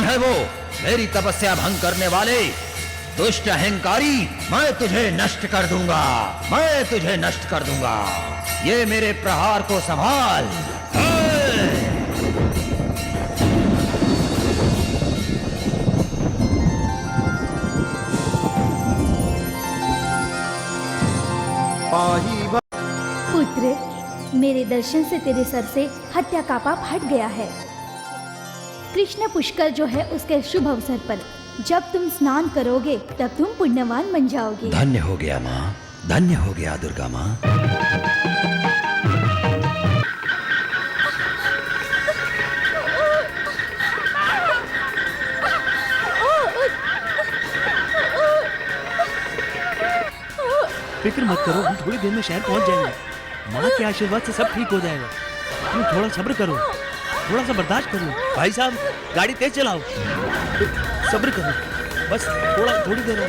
कौन है वो? मेरी तपस्या भंग करने वाले दुष्ट अहंकारी, मैं तुझे नष्ट कर दूंगा, मैं तुझे नष्ट कर दूंगा। ये मेरे प्रहार को संभाल। पुत्र, मेरे दर्शन से तेरे सर से हत्या का पाप हट गया है। कृष्ण पुष्कर जो है उसके शुभ अवसर पर जब तुम स्नान करोगे तब तुम पुण्यवान बन जाओगे। धन्य हो गया माँ, धन्य हो गया दुर्गा माँ। फिक्र मत करो, हम थोड़ी देर में शहर पहुंच जाएंगे। माँ के आशीर्वाद से सब ठीक हो जाएगा। तुम थोड़ा सब्र करो, थोड़ा सा बर्दाश्त करो। भाई साहब, गाड़ी तेज चलाओ, सब्र करो, बस थोड़ी देर है।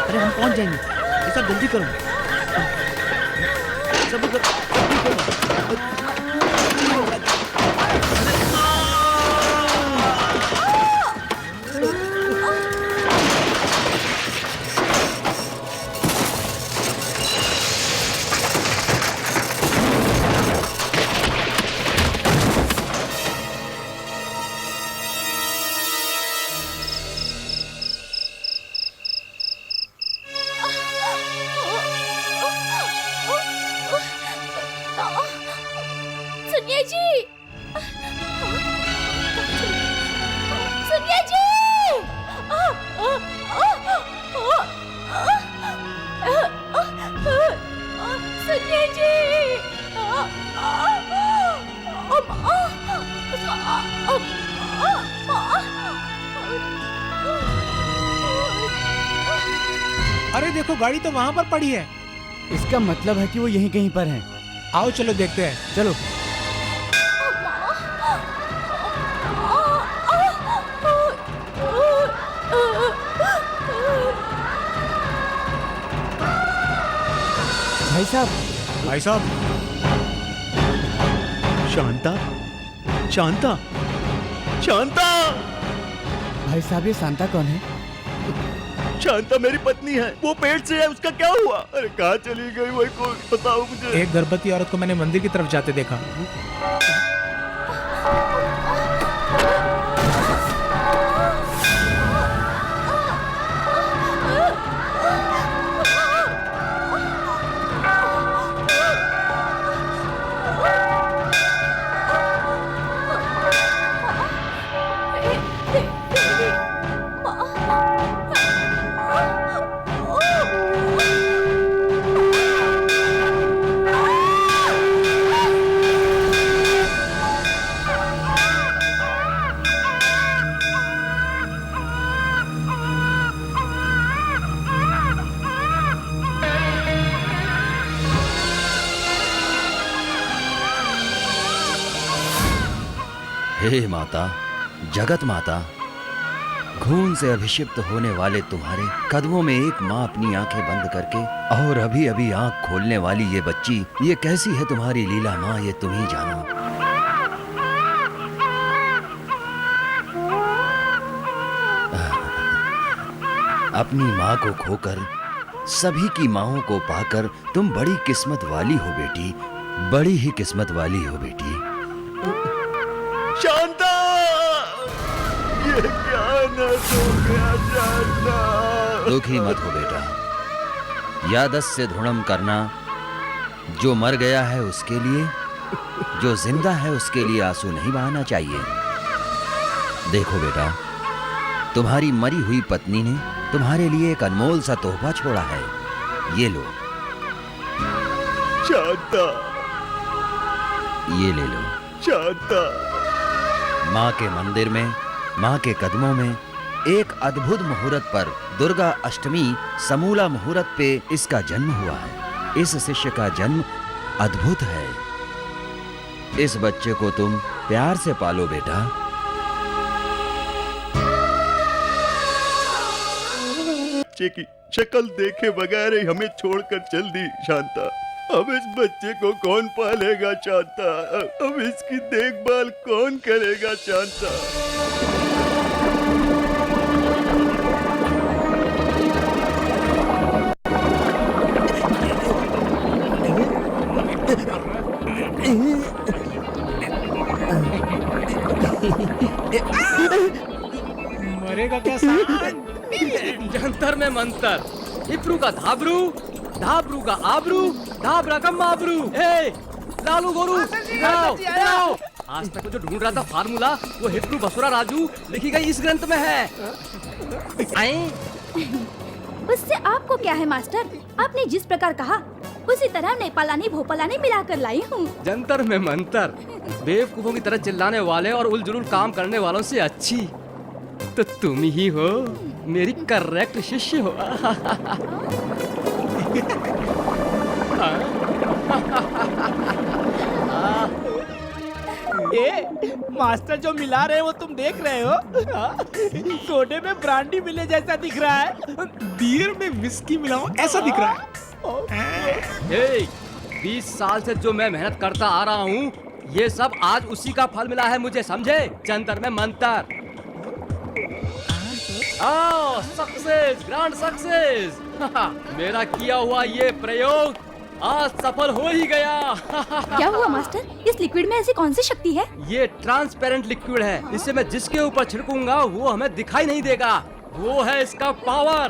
अरे हम पहुंच जाएंगे, ये सब जल्दी करो, सब्र करो, ठीक है। सुनिए जी, सुनिए जी, सुनिए जी। अरे देखो, गाड़ी तो वहाँ पर पड़ी है। इसका मतलब है कि वो यहीं कहीं पर हैं। आओ चलो देखते हैं, चलो। भाई साहब, भाई साहब। शांता, शांता, शांता। भाई साहब, ये शांता कौन है? शांता मेरी पत्नी है, वो पेट से है, उसका क्या हुआ? अरे कहाँ चली गई वही को बताओ मुझे। एक गर्भवती औरत को मैंने मंदिर की तरफ जाते देखा। हे माता, जगत माता, खून से अभिषिक्त होने वाले तुम्हारे कदमों में एक माँ अपनी आंखें बंद करके और अभी अभी आंख खोलने वाली ये बच्ची, ये कैसी है तुम्हारी लीला माँ, ये तुम ही जानो। अपनी माँ को खोकर सभी की माँओं को पाकर तुम बड़ी किस्मत वाली हो बेटी, बड़ी ही किस्मत वाली हो बेटी। शांता, ये क्या नस हो गया शांता? दुखी मत हो बेटा, यादस्य ध्रुणम करना। जो मर गया है उसके लिए, जो जिंदा है उसके लिए आंसू नहीं बहाना चाहिए। देखो बेटा, तुम्हारी मरी हुई पत्नी ने तुम्हारे लिए एक अनमोल सा तोहफा छोड़ा है, ये लो। शांता, ये ले लो। शांता। माँ के मंदिर में, माँ के कदमों में एक अद्भुत मुहूर्त पर, दुर्गा अष्टमी समूला मुहूर्त पे इसका जन्म हुआ है। इस शिष्य का जन्म अद्भुत है। इस बच्चे को तुम प्यार से पालो बेटा। बच्चे की शक्ल देखे बगैर ही हमें छोड़कर चल दी शांता। अब इस बच्चे को कौन पालेगा शांता? अब इसकी देखभाल कौन करेगा शांता? मरेगा क्या सांड? जंतर में मंतर, इब्रू का धाबरू, धाबरू का आबरू, धाबरा का माबरू। ए, लालू गोरू, आओ, आओ। आज तक जो ढूंढ रहा था फार्मूला, वो हिब्रू बसुरा राजू लिखी गई इस ग्रंथ में है। आए? उससे आपको क्या है मास्टर? आपने जिस प्रकार कहा उसी तरह नेपालानी भोपालानी मिलाकर लाई हूँ। जंतर में मंतर, बेवकूफों की तरह चिल्लाने वाले और उलझुल काम करने वालों से अच्छी तो तुम ही हो, मेरी करेक्ट शिष्य हो। मास्टर जो मिला रहे हो तुम देख रहे हो? सोडे में ब्रांडी मिले जैसा दिख रहा है। बियर में विस्की मिलाओ ऐसा दिख रहा है। 20 साल से जो मैं मेहनत करता आ रहा हूँ, ये सब आज उसी का फल मिला है मुझे, समझे? जंतर में मंतर। Success, grand success. मेरा किया हुआ ये प्रयोग आज सफल हो ही गया। क्या हुआ मास्टर? इस लिक्विड में ऐसी कौन सी शक्ति है? ये ट्रांसपेरेंट लिक्विड है, इससे मैं जिसके ऊपर छिड़कूंगा वो हमें दिखाई नहीं देगा। वो है इसका पावर।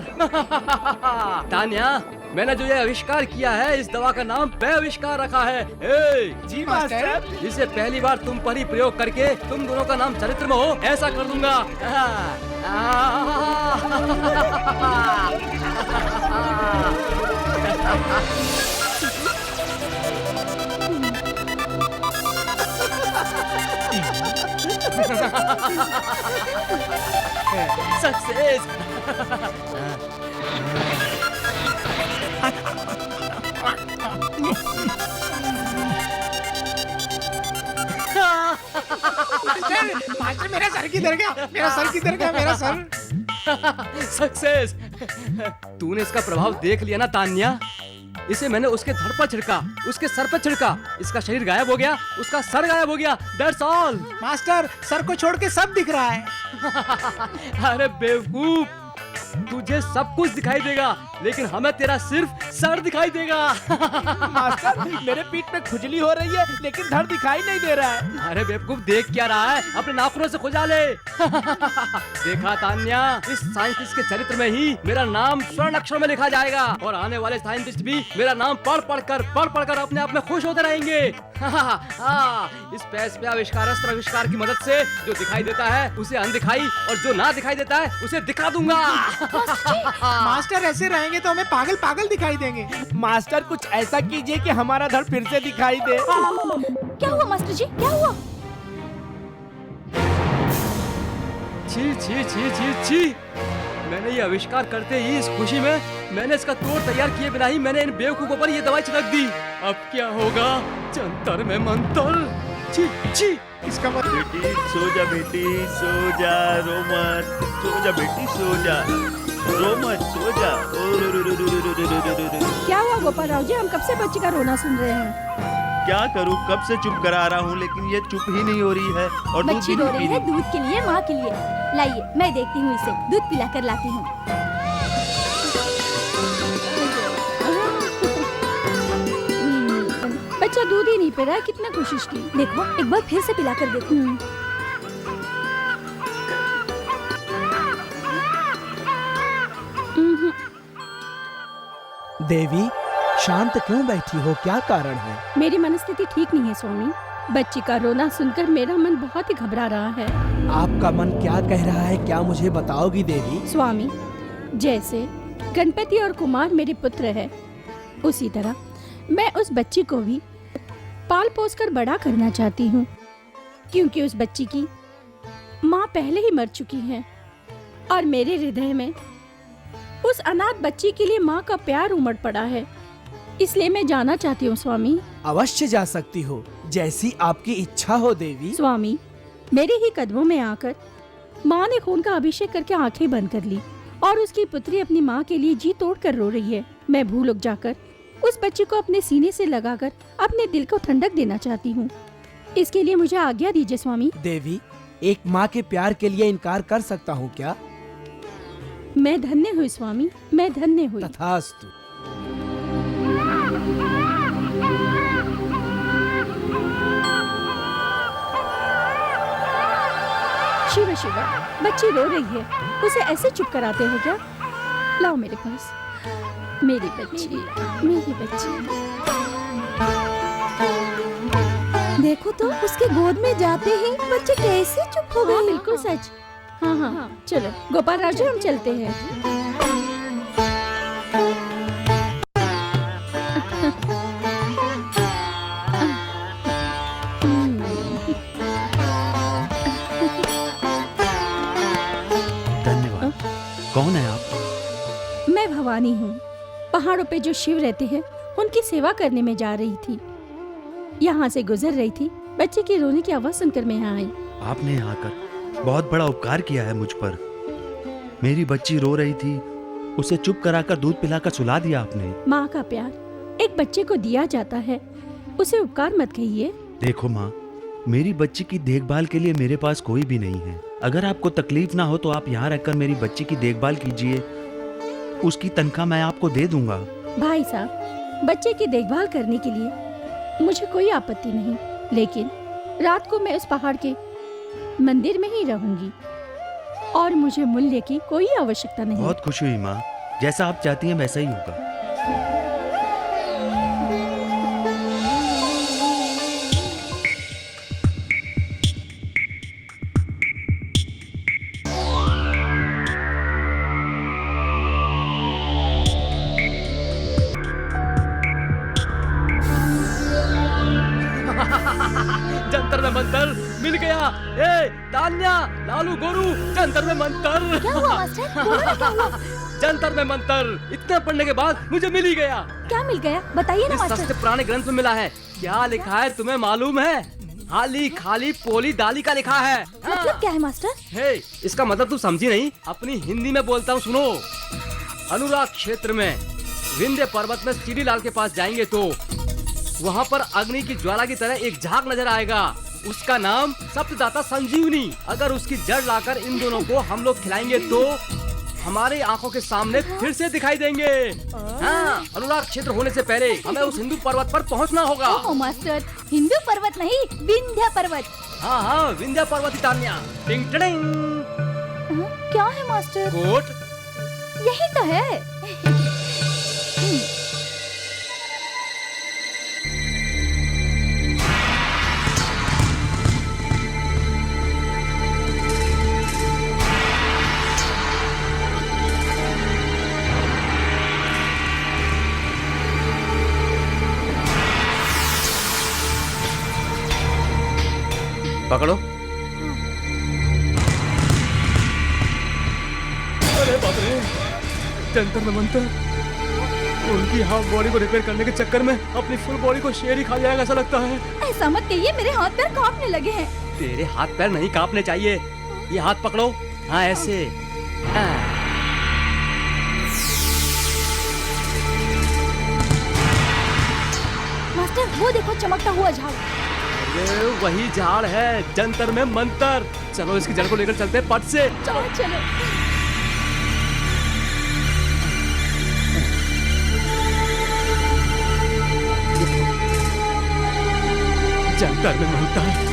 तान्या, मैंने जो ये आविष्कार किया है, इस दवा का नाम पे आविष्कार रखा है। जी मास्टर। इसे पहली बार तुम पर ही प्रयोग करके तुम दोनों का नाम चरित्र में हो ऐसा कर दूंगा। सक्सेस। मास्टर मेरा सर किधर गया? मेरा सर किधर गया? मेरा सर। सक्सेस। तूने इसका प्रभाव देख लिया ना तान्या? इसे मैंने उसके धड़ पर छिड़का, उसके सर पर छिड़का, इसका शरीर गायब हो गया, उसका सर गायब हो गया। That's all। मास्टर सर को छोड़ के सब दिख रहा है। अरे बेवकूफ, तुझे सब कुछ दिखाई देगा लेकिन हमें तेरा सिर्फ सर दिखाई देगा। मास्टर मेरे पीठ में खुजली हो रही है लेकिन धड़ दिखाई नहीं दे रहा है। अरे बेवकूफ, देख क्या रहा है? अपने नाखूनों से खुजा ले। देखा तान्या, इस साइंटिस्ट के चरित्र में ही मेरा नाम स्वर्ण अक्षरों में लिखा जाएगा और आने वाले साइंटिस्ट भी मेरा नाम पढ़ पढ़कर अपने आप में खुश होते रहेंगे। इस पैस पे आविष्कार की मदद से जो दिखाई देता है उसे अनदिखाई और जो ना दिखाई देता है उसे दिखा दूंगा। मास्टर ऐसे रहेंगे तो हमें पागल पागल दिखाई देंगे। मास्टर कुछ ऐसा कीजिए कि हमारा धड़ फिर से दिखाई दे। क्या हुआ मास्टर जी? क्या हुआ? छी छी छी छी छी। मैंने ये आविष्कार करते ही इस खुशी में मैंने इसका तोड़ तैयार किए बिना ही मैंने इन बेवकूफों पर ये दवाई छिड़क दी। अब क्या होगा? जंतर में मंतर। छी छी। इसका मतलब बेटी सो जा, बेटी सो जा, रो मत, सो जा बेटी सो जा, रो मत, सो जा। क्या हुआ गोपाल राव जी? हम कब से बच्ची का रोना सुन रहे हैं। क्या करूं, कब से चुप करा रहा हूं लेकिन ये चुप ही नहीं हो रही है और दूध बच्ची भी रो नहीं रही पी है रही। दूध के लिए, माँ के लिए। लाइए, मैं देखती हूँ इसे, दूध पिला कर लाती हूँ। बच्चा दूध ही नहीं पी रहा है, कितने कोशिश की। देखो, एक बार फिर से पिला कर देखो। देवी शांत क्यों बैठी हो, क्या कारण है? मेरी मनस्थिति ठीक नहीं है स्वामी। बच्ची का रोना सुनकर मेरा मन बहुत ही घबरा रहा है। आपका मन क्या कह रहा है, क्या मुझे बताओगी देवी? स्वामी, जैसे गणपति और कुमार मेरे पुत्र है, उसी तरह मैं उस बच्ची को भी पाल पोस कर बड़ा करना चाहती हूँ, क्योंकि उस बच्ची की माँ पहले ही मर चुकी है और मेरे हृदय में उस अनाथ बच्ची के लिए माँ का प्यार उमड़ पड़ा है। इसलिए मैं जाना चाहती हूँ स्वामी। अवश्य जा सकती हो, जैसी आपकी इच्छा हो देवी। स्वामी, मेरे ही कदमों में आकर माँ ने खून का अभिषेक करके आंखें बंद कर ली और उसकी पुत्री अपनी माँ के लिए जी तोड़ कर रो रही है। मैं भूल उग जाकर उस बच्ची को अपने सीने से लगाकर अपने दिल को ठंडक देना चाहती हूँ। इसके लिए मुझे आज्ञा दीजिए स्वामी। देवी, एक माँ के प्यार के लिए इनकार कर सकता हूँ क्या? मैं धन्य हुई स्वामी, मैं धन्य हुई। तथास्तु। शिवा शिवा, बच्ची रो रही है, उसे ऐसे चुप कराते हो क्या? लाओ मेरे पास, मेरी बच्ची, मेरी बच्ची। देखो तो उसके गोद में जाते ही बच्चे कैसे चुप हो हाँ गए। बिल्कुल सच। हाँ हाँ चलो गोपाल राजू, हम चलते हैं। धन्यवाद। कौन है आप? मैं भवानी हूँ। पहाड़ों पे जो शिव रहते हैं उनकी सेवा करने में जा रही थी। यहाँ से गुजर रही थी, बच्चे की रोने की आवाज सुनकर मैं यहाँ आई। आपने आकर बहुत बड़ा उपकार किया है मुझ पर। मेरी बच्ची रो रही थी, उसे चुप कराकर दूध पिलाकर सुला दिया आपने। माँ का प्यार एक बच्चे को दिया जाता है, उसे उपकार मत कहिए। देखो माँ, मेरी बच्ची की देखभाल के लिए मेरे पास कोई भी नहीं है। अगर आपको तकलीफ ना हो तो आप यहाँ रहकर मेरी बच्ची की देखभाल कीजिए, उसकी तनख्वाह मैं आपको दे दूंगा। भाई साहब, बच्चे की देखभाल करने के लिए मुझे कोई आपत्ति नहीं, लेकिन रात को मैं उस पहाड़ के मंदिर में ही रहूंगी और मुझे मूल्य की कोई आवश्यकता नहीं। बहुत खुशी हुई माँ, जैसा आप चाहती हैं वैसा ही होगा। जंतर में मंतर मिल गया। ए तान्या, लालू, गोरू, जंतर में मंतर। क्या हुआ मास्टर? बोलो ना क्या हुआ? जंतर में मंतर इतना पढ़ने के बाद मुझे मिल ही गया। क्या मिल गया? बताइए ना इस मास्टर। सस्ते पुराने ग्रंथ में मिला है। क्या लिखा है तुम्हें मालूम है? हाली खाली पोली दाली का लिखा है। मतलब क्या है मास्टर? हे, इसका मतलब तू समझी नहीं? अपनी हिंदी में बोलता हूँ, सुनो। अनुराग क्षेत्र में विंध्य पर्वत में सीढ़ी लाल के पास जाएंगे तो वहाँ पर अग्नि की ज्वाला की तरह एक झाग नजर आएगा। उसका नाम सप्तदाता संजीवनी। अगर उसकी जड़ लाकर इन दोनों को हम लोग खिलाएंगे तो हमारे आंखों के सामने फिर से दिखाई देंगे। हाँ, अनुराग क्षेत्र होने से पहले हमें उस हिंदू पर्वत पर पहुंचना होगा। ओह मास्टर, हिंदू पर्वत नहीं, विंध्य पर्वत। हाँ हाँ, विंध्य पर्वत तान्या। टिंग टिंग। क्या है मास्टर? कोट। यही तो है। पकड़ो। अरे बाप रे, जंतर में मंतर। उनकी हाफ बॉडी को रिपेयर करने के चक्कर में अपनी फुल बॉडी को शेर ही खा जाएगा ऐसा लगता है। ऐसा मत कहिए, मेरे हाथ पैर कांपने लगे हैं। तेरे हाथ पैर नहीं कांपने चाहिए। ये हाथ पकड़ो। हाँ ऐसे। हाँ। मास्टर वो देखो चमकता हुआ झाड़। ये वही झाड़ है, जंतर में मंतर। चलो इसकी जड़ को लेकर चलते हैं पट से। चलो चलो। जंतर में मंतर।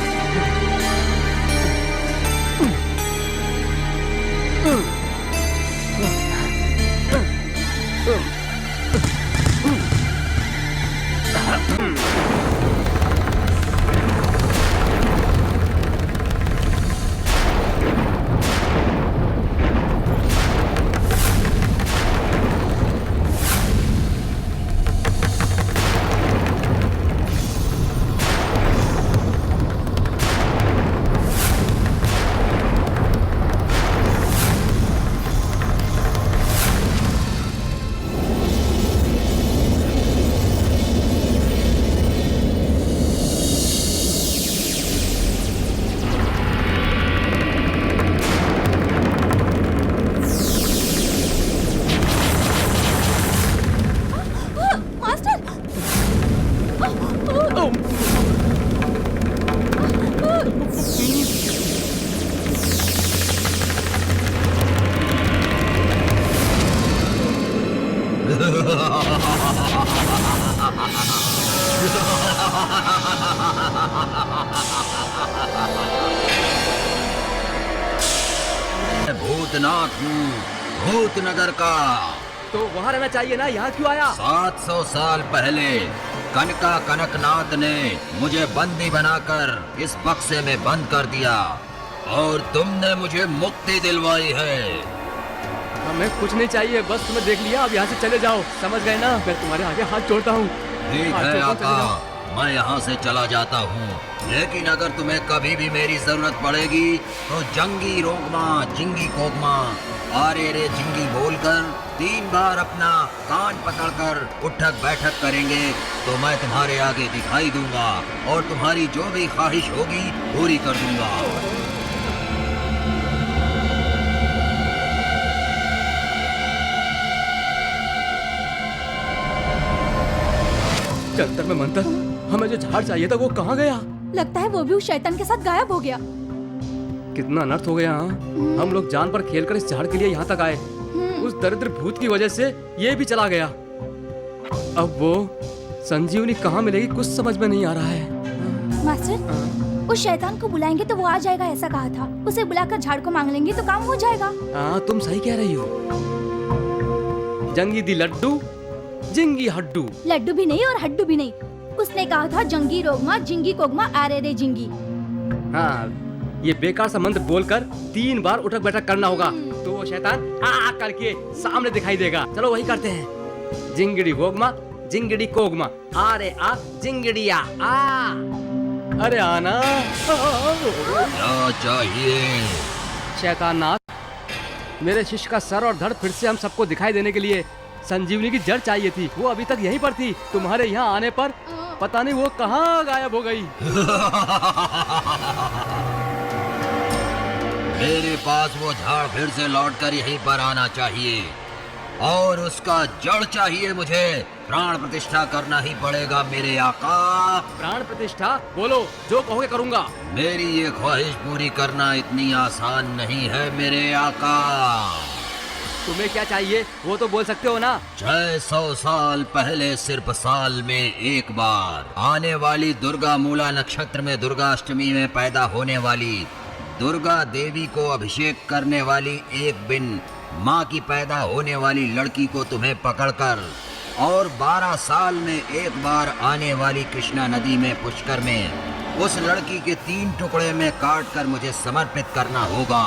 भूतनाथ हूँ, भूतनगर का। तो वहाँ रहना चाहिए ना, यहाँ क्यों आया? 700 साल पहले कनका कनकनाथ ने मुझे बंदी बनाकर इस बक्से में बंद कर दिया और तुमने मुझे मुक्ति दिलवाई है। हमें कुछ नहीं चाहिए, बस तुम्हें देख लिया, अब यहाँ से चले जाओ, समझ गए ना? मैं तुम्हारे आगे हाथ जोड़ता हूँ। ठीक है आका, मैं यहाँ से चला जाता हूँ, लेकिन अगर तुम्हें कभी भी मेरी जरूरत पड़ेगी तो जंगी रोगमा जिंगी कोगमा आरे रे जिंगी बोलकर 3 बार अपना कान पकड़कर उठक बैठक करेंगे तो मैं तुम्हारे आगे दिखाई दूंगा और तुम्हारी जो भी ख्वाहिश होगी पूरी कर दूंगा। जंतर में मंतर, हमें जो झाड़ चाहिए था वो कहाँ गया? लगता है वो भी उस शैतान के साथ गायब हो गया। कितना अनर्थ हो गया। हाँ, हम लोग जान पर खेलकर इस झाड़ के लिए यहाँ तक आए, उस दरिद्र भूत की वजह से ये भी चला गया। अब वो संजीवनी कहाँ मिलेगी कुछ समझ में नहीं आ रहा है। मास्टर, उस शैतान को बुलाएंगे तो वो आ जाएगा, ऐसा कहा था। उसे बुलाकर झाड़ को मांग लेंगे तो काम हो जाएगा। हाँ, तुम सही कह रही हो। जंगी दी लड्डू जिंगी हड्डू। लड्डू भी नहीं और हड्डू भी नहीं, उसने कहा था जंगी रोगमा जिंगी कोगमा आरे रे जिंगी। हाँ, ये बेकार सा मंत्र बोलकर 3 बार उठक बैठक करना होगा तो वो शैतान आ करके सामने दिखाई देगा। चलो वही करते हैं। जिंगड़ी गोगमा जिंगड़ी कोगमा आरे आ जिंगड़िया आ। अरे आना। क्या चाहिए? शैताननाथ, मेरे शिष्य का सर और धड़ फिर से हम सबको दिखाई देने के लिए संजीवनी की जड़ चाहिए थी। वो अभी तक यहीं पर थी, तुम्हारे यहाँ आने पर पता नहीं वो कहाँ गायब हो गई। मेरे पास वो झाड़ फिर से लौटकर यहीं पर आना चाहिए और उसका जड़ चाहिए मुझे। प्राण प्रतिष्ठा करना ही पड़ेगा मेरे आका। प्राण प्रतिष्ठा? बोलो, जो कहोगे करूँगा। मेरी ये ख्वाहिश पूरी करना इतनी आसान नहीं है मेरे आका। तुम्हें क्या चाहिए वो तो बोल सकते हो ना। 600 साल पहले सिर्फ साल में एक बार आने वाली दुर्गा मूला नक्षत्र में दुर्गाष्टमी में पैदा होने वाली दुर्गा देवी को अभिषेक करने वाली एक बिन माँ की पैदा होने वाली लड़की को तुम्हें पकड़कर और 12 साल में एक बार आने वाली कृष्णा नदी में पुष्कर में उस लड़की के 3 टुकड़े में काट कर मुझे समर्पित करना होगा।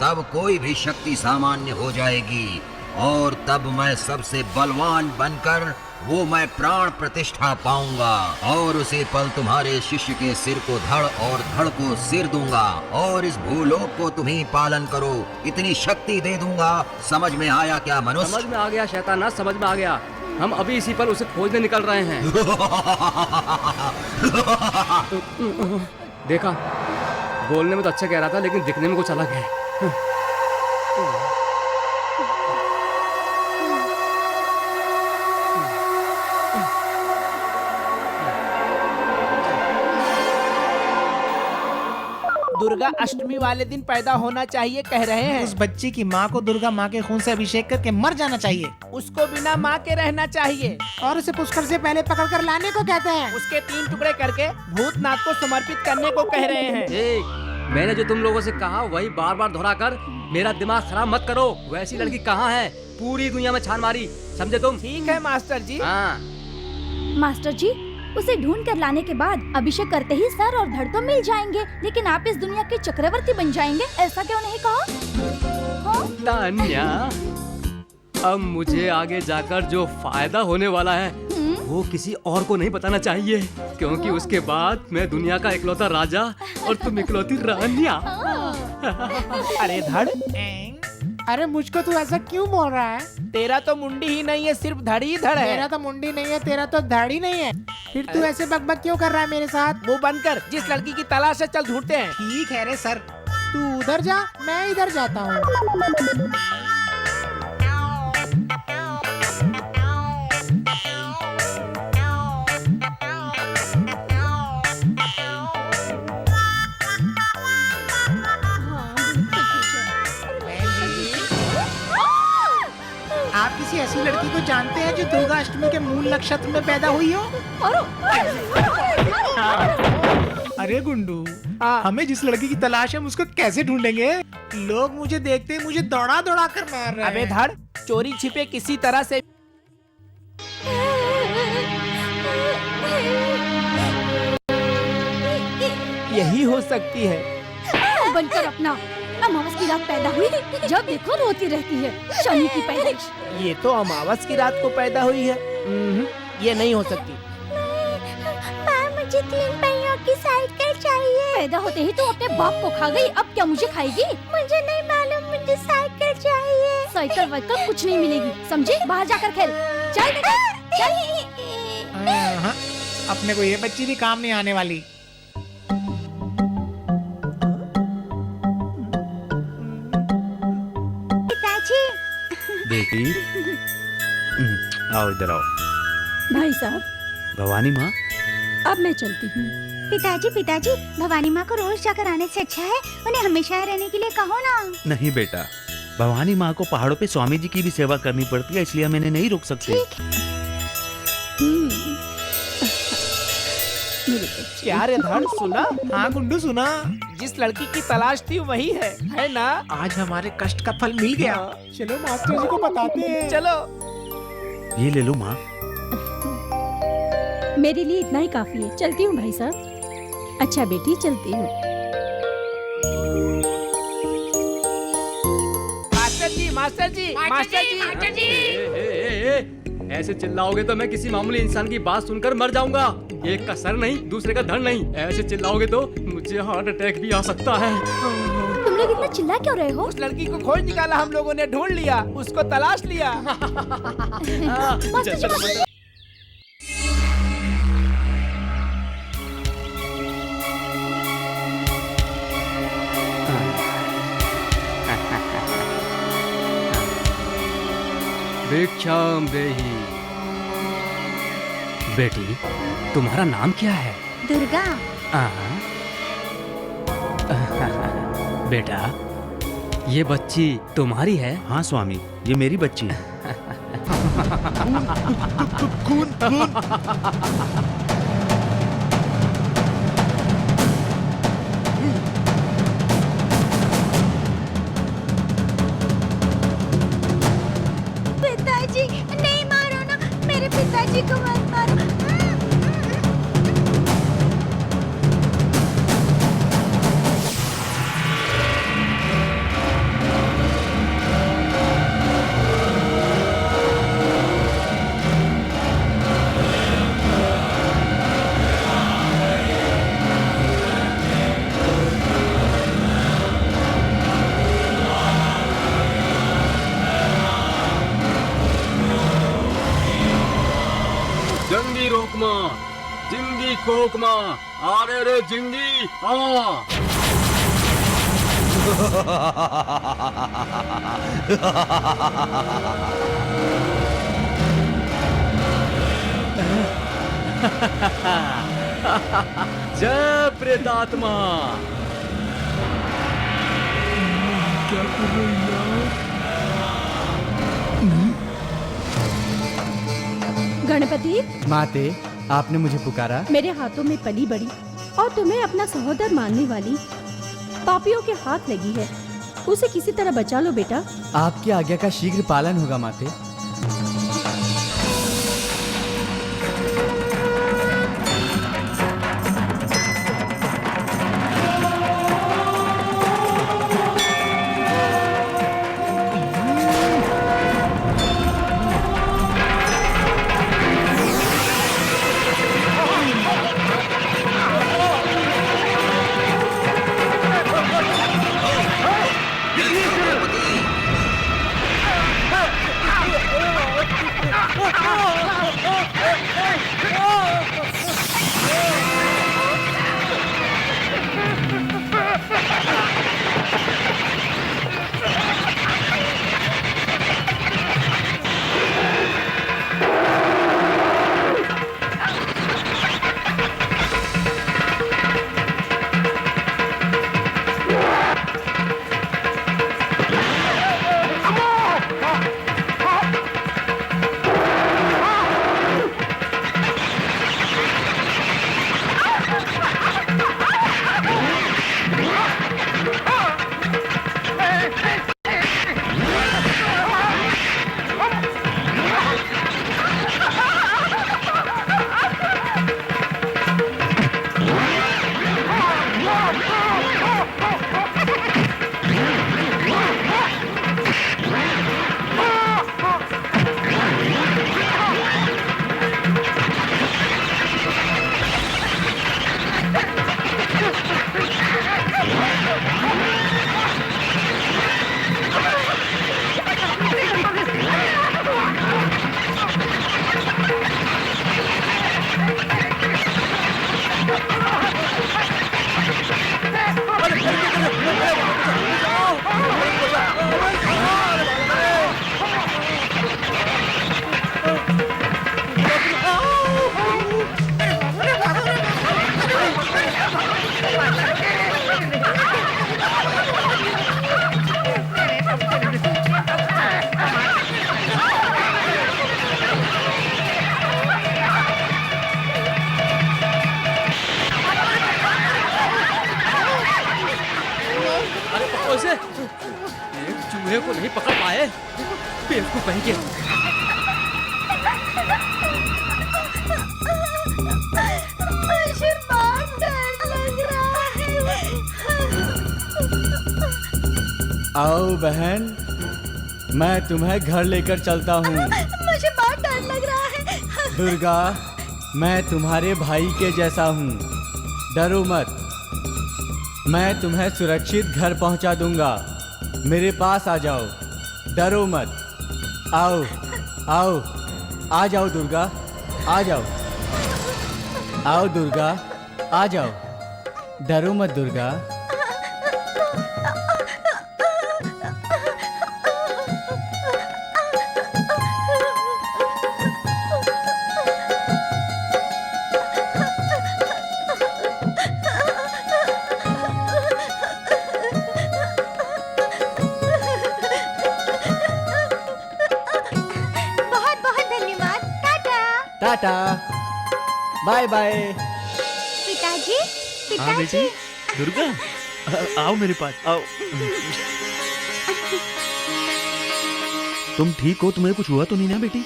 तब कोई भी शक्ति सामान्य हो जाएगी और तब मैं सबसे बलवान बनकर वो मैं प्राण प्रतिष्ठा पाऊंगा और उसी पल तुम्हारे शिष्य के सिर को धड़ और धड़ को सिर दूंगा और इस भूलोक को तुम ही पालन करो, इतनी शक्ति दे दूंगा। समझ में आया क्या मनुष्य? समझ में आ गया शैताननाथ, समझ में आ गया। हम अभी इसी पल उसे खोजने निकल रहे हैं। देखा, बोलने में तो अच्छा कह रहा था लेकिन दिखने में कुछ अलग है। दुर्गा अष्टमी वाले दिन पैदा होना चाहिए कह रहे हैं। उस बच्ची की माँ को दुर्गा माँ के खून से अभिषेक करके मर जाना चाहिए। उसको बिना माँ के रहना चाहिए और उसे पुष्कर से पहले पकड़कर लाने को कहते हैं। उसके 3 टुकड़े करके भूतनाथ को समर्पित करने को कह रहे हैं। मैंने जो तुम लोगों से कहा वही बार बार दोहराकर मेरा दिमाग खराब मत करो। वैसी लड़की कहाँ है? पूरी दुनिया में छान मारी, समझे तुम? ठीक है मास्टर जी। हाँ। मास्टर जी, उसे ढूंढ कर लाने के बाद अभिषेक करते ही सर और धड़ तो मिल जाएंगे, लेकिन आप इस दुनिया के चक्रवर्ती बन जाएंगे, ऐसा क्यों नहीं कहा? हाँ? तान्या, अब मुझे आगे जाकर जो फायदा होने वाला है वो किसी और को नहीं बताना चाहिए, क्योंकि उसके बाद मैं दुनिया का इकलौता राजा और तुम इकलौती रानिया। अरे धड़, अरे मुझको तू ऐसा क्यों बोल रहा है? तेरा तो मुंडी ही नहीं है, सिर्फ धड़ ही धड़ है। तेरा तो मुंडी नहीं है, तेरा तो दाढ़ी नहीं है। फिर तू ऐसे बकबक क्यों कर रहा है मेरे साथ? मुंह बंद कर, जिस लड़की की तलाश है चल ढूंढते हैं। ठीक है रे सर, तू उधर जा, मैं इधर जाता हूँ। आप किसी ऐसी लड़की को जानते हैं जो दुर्गा अष्टमी के मूल नक्षत्र में पैदा हुई हो? अरे गुंडू, हमें जिस लड़की की तलाश है हम उसको कैसे ढूंढेंगे? लोग मुझे देखते ही मुझे दौड़ा दौड़ा कर मार रहे अबे हैं। धड़, चोरी छिपे किसी तरह से यही हो सकती है। बनकर अपना अमावस की रात पैदा हुई, जब देखो रोती रहती है। शनि की पैदाइश। ये तो अमावस की रात को पैदा हुई है। ये नहीं हो सकती। मुझे 3 पहियों की साइकिल चाहिए। पैदा होते ही तू अपने बाप को खा गई, अब क्या मुझे खाएगी? मुझे नहीं मालूम, मुझे साइकिल चाहिए। साइकिल वाइकिल कुछ नहीं मिलेगी, समझी? बाहर जाकर खेल। चल बेटा, चल। हाँ, अपने को ये बच्ची भी काम नहीं आने वाली। पिताजी। बेटी आओ इधर आओ। भाई साहब, भवानी माँ, अब मैं चलती हूँ। पिताजी पिताजी, भवानी माँ को रोज जाकर आने से अच्छा है उन्हें हमेशा यहाँ रहने के लिए कहो ना। नहीं बेटा, भवानी माँ को पहाड़ों पे स्वामी जी की भी सेवा करनी पड़ती है, इसलिए हम इन्हें नहीं रोक सकते। मेरे बच्चे। क्या रे धड़, सुना? हाँ गुड्डू सुना, जिस लड़की की तलाश थी वही है ना? आज हमारे कष्ट का फल मिल गया। चलो मास्टर जी को बताते हैं। चलो। ये ले लो माँ। मेरे लिए इतना ही काफी है। चलती हूँ भाई साहब। अच्छा बेटी, चलती हूँ। मास्टर जी, मास्टर जी, मास्टर जी, मास्टर जी। ऐसे चिल्लाओगे तो मैं किसी मामूली इंसान की बात सुनकर मर जाऊंगा। एक का सर नहीं, दूसरे का धड़ नहीं। ऐसे चिल्लाओगे तो मुझे हार्ट अटैक भी आ सकता है। तुम लोग इतना चिल्ला क्यों रहे हो? उस लड़की को खोज निकाला, हम लोगों ने ढूंढ लिया, उसको तलाश लिया। मास्टर जी, मास्टर जी। भिक्षाम देहि। बेटी, तुम्हारा नाम क्या है? दुर्गा। बेटा, ये बच्ची तुम्हारी है? हाँ स्वामी, ये मेरी बच्ची है। पिताजी नहीं मारो ना, मेरे पिताजी को मत मारो। जंगी रोकमा, जिंगी कोकमा, आरे रे जिंगी आ। जय प्रेतात्मा। क्या कर रही है? गणपति, माते, आपने मुझे पुकारा। मेरे हाथों में पली बड़ी और तुम्हें अपना सहोदर मानने वाली पापियों के हाथ लगी है। उसे किसी तरह बचा लो बेटा। आपकी आज्ञा का शीघ्र पालन होगा माते। एक चूहे को नहीं पकड़ पाए, बेवकूफ कहीं के। मुझे बहुत डर लग रहा है। आओ बहन, मैं तुम्हें घर लेकर चलता हूँ। मुझे बहुत डर लग रहा है। दुर्गा, मैं तुम्हारे भाई के जैसा हूँ, डरो मत। मैं तुम्हें सुरक्षित घर पहुँचा दूंगा। मेरे पास आ जाओ, डरो मत। आओ आओ, आ जाओ दुर्गा, आ जाओ। आओ दुर्गा, आ जाओ, डरो मत दुर्गा। Tata, bye bye. पिताजी, हाँ बेटी, दुर्गा, आओ मेरे पास आओ। तुम ठीक हो? तुम्हें कुछ हुआ तो नहीं ना बेटी?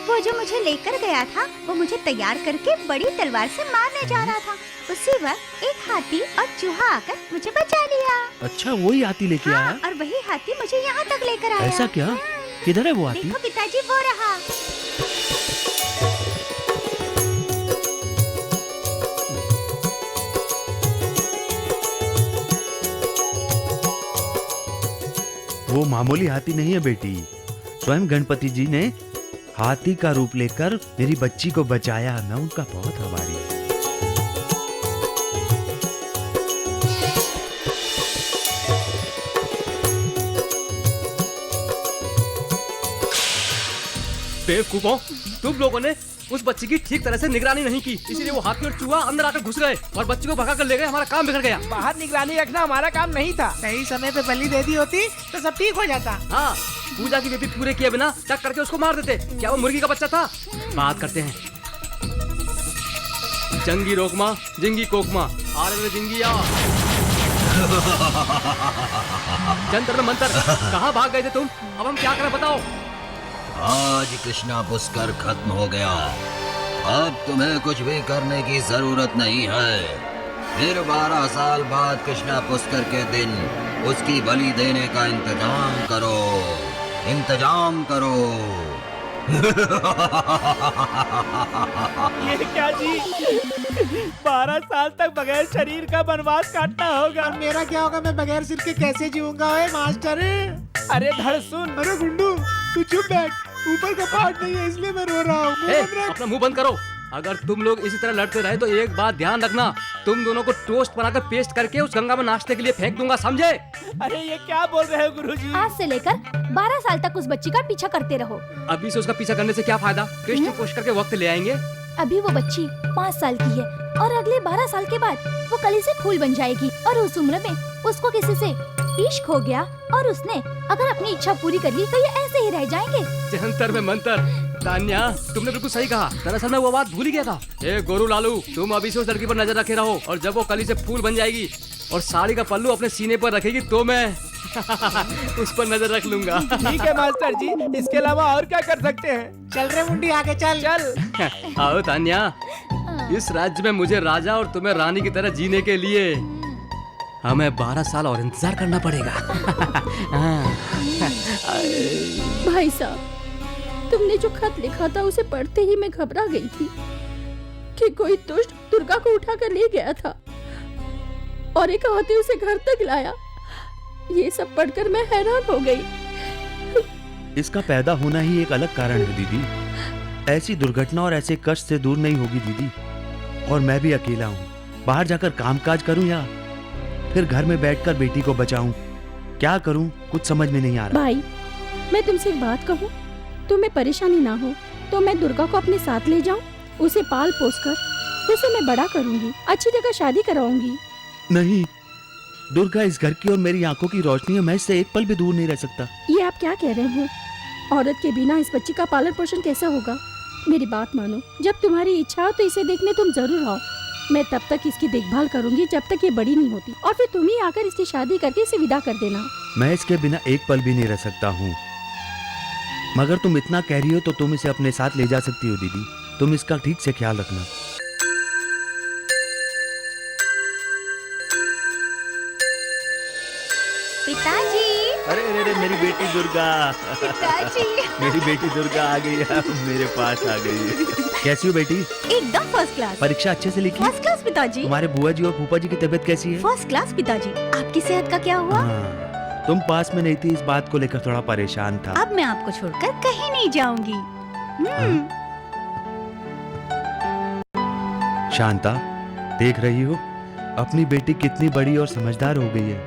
वो जो मुझे लेकर गया था, वो मुझे तैयार करके बड़ी तलवार से मारने जा रहा था। उसी वक्त एक हाथी और चूहा आकर मुझे बचा लिया। अच्छा, वही हाथी लेके हाँ, आया? और वही हाथी मुझे यहाँ तक लेकर आया। ऐसा क्या? किधर है वो हाथी? देखो पिताजी, वो रहा। वो मामूली हाथी नहीं है बेटी, स्वयं गणपति जी ने हाथी का रूप लेकर मेरी बच्ची को बचाया। मैं उनका बहुत आभारी हूँ। बेवकूफों, तुम लोगों ने उस बच्ची की ठीक तरह से निगरानी नहीं की, इसीलिए वो हाथी और चूहा अंदर आकर घुस गए और बच्ची को भगा कर ले गए। हमारा काम बिगड़ गया। बाहर निगरानी रखना हमारा काम नहीं था। सही समय पे बलि दे दी होती तो सब ठीक हो जाता। हाँ, पूजा की विधि पूरे किए बिना टक करके उसको मार देते। क्या वो मुर्गी का बच्चा था? बात करते हैं। जंगी रोकमा, जिंगी कोकमा, आरे में जिंगी आ। जंतर में मंतर, कहाँ भाग गए थे तुम? अब हम क्या करें बताओ? आज कृष्णा पुष्कर खत्म हो गया। अब तुम्हें कुछ भी करने की जरूरत नहीं है। फिर 12 साल बाद कृष्णा पुष्कर के दिन उसकी बलि देने का इंतजाम करो, इंतजाम करो। ये क्या जी, 12 साल तक बगैर शरीर का वनवास काटना होगा। और मेरा क्या होगा? मैं बगैर सिर के कैसे जीऊंगा? ओए मास्टर। अरे धड़ सुन। अरे गुंडू, तू चुप बैठ। ऊपर का पार्ट नहीं है, इसलिए मैं रो रहा हूँ। अपना मुंह बंद करो। अगर तुम लोग इसी तरह लड़ते रहे तो एक बात ध्यान रखना, तुम दोनों को टोस्ट बनाकर पेस्ट करके उस गंगा में नाश्ते के लिए फेंक दूंगा, समझे? अरे ये क्या बोल रहे हो गुरुजी? आज से लेकर 12 साल तक उस बच्ची का पीछा करते रहो। अभी से उसका पीछा करने से क्या फायदा? कृष्ण पुष्कर के वक्त ले आएंगे। अभी वो बच्ची 5 साल की है और अगले 12 साल के बाद वो कली से फूल बन जाएगी। और उस उम्र में उसको किसी से इश्क हो गया और उसने अगर अपनी इच्छा पूरी कर ली तो ये ऐसे ही रह जाएंगे। जंतर में मंतर। तान्या, तुमने बिल्कुल सही कहा। दरअसल मैं वो बात भूल ही गया था। ए गोरू लालू, तुम अभी से उस लड़की पर नजर रखे रहो और जब वो कली से फूल बन जाएगी और साड़ी का पल्लू अपने सीने पर रखेगी तो मैं उस पर नजर रख लूंगा। ठीक है मास्टर जी, इसके अलावा और क्या कर सकते हैं? चल रे मुंडी, आगे चल। चल। आओ तान्या, इस राज्य में मुझे राजा और तुम्हें रानी की तरह जीने के लिए हमें 12 साल और इंतजार करना पड़ेगा। भाई साहब, तुमने जो खत लिखा था उसे पढ़ते ही मैं घबरा गई थी कि कोई दुष्ट दुर्गा को उठा कर ले गया था और एक हाथी उसे घर तक लाया। ये सब पढ़कर मैं हैरान हो गई। इसका पैदा होना ही एक अलग कारण है दीदी। ऐसी दुर्घटना और ऐसे कष्ट से दूर नहीं होगी दीदी। और मैं भी अकेला हूँ। बाहर जाकर कामकाज करूँ या फिर घर में बैठकर बेटी को बचाऊं? क्या करूं? कुछ समझ में नहीं आ रहा। भाई, मैं तुमसे एक बात कहूँ, तुम्हें परेशानी ना हो तो मैं दुर्गा को अपने साथ ले जाऊं, उसे पाल पोस कर उसे मैं बड़ा करूंगी, अच्छी जगह शादी कराऊंगी। नहीं, दुर्गा इस घर की और मेरी आंखों की रोशनी है। मैं इससे एक पल भी दूर नहीं रह सकता। ये आप क्या कह रहे हैं? औरत के बिना इस बच्ची का पालन पोषण कैसे होगा? मेरी बात मानो, जब तुम्हारी इच्छा हो तो इसे देखने तुम जरूर आओ। मैं तब तक इसकी देखभाल करूंगी जब तक ये बड़ी नहीं होती और फिर तुम ही आकर इसकी शादी करके इसे विदा कर देना। मैं इसके बिना एक पल भी नहीं रह सकता हूँ। मगर तुम इतना कह रही हो तो तुम इसे अपने साथ ले जा सकती हो दीदी। तुम इसका ठीक से ख्याल रखना। पिताजी। अरे अरे अरे मेरी बेटी दुर्गा। पिताजी। मेरी बेटी दुर्गा आ गई है, मेरे पास आ गई है। कैसी हो बेटी? एकदम फर्स्ट क्लास। परीक्षा अच्छे से लिखी? फर्स्ट क्लास पिताजी। तुम्हारे बुआ जी और फूफा जी की तबीयत कैसी है? फर्स्ट क्लास पिताजी। आपकी सेहत का क्या हुआ? हाँ, तुम पास में नहीं थी, इस बात को लेकर थोड़ा परेशान था। अब मैं आपको छोड़कर कहीं नहीं जाऊंगी। शांता, देख रही हो अपनी बेटी कितनी बड़ी और समझदार हो गई है।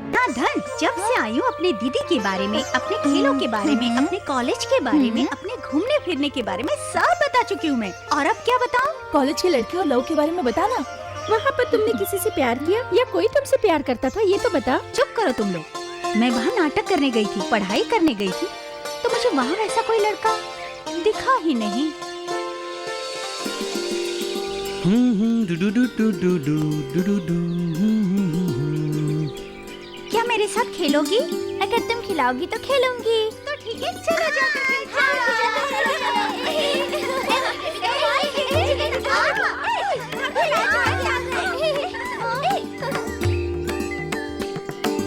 ना धन, जब से आई हूँ अपने दीदी के बारे में, अपने खेलों के बारे में, अपने कॉलेज के बारे में, अपने घूमने फिरने के बारे में सब बता चुकी हूँ मैं। और अब क्या बताऊँ? कॉलेज के लड़के और लव के बारे में बताना। वहाँ पर तुमने किसी से प्यार किया या कोई तुमसे प्यार करता था, ये तो बता। चुप करो तुम लोग। मैं वहाँ नाटक करने गई थी, पढ़ाई करने गई थी, तो मुझे वहाँ वैसा कोई लड़का दिखा ही नहीं। क्या मेरे साथ खेलोगी? अगर तुम खिलाओगी तो खेलूंगी। तो ठीक है, चलो जाकर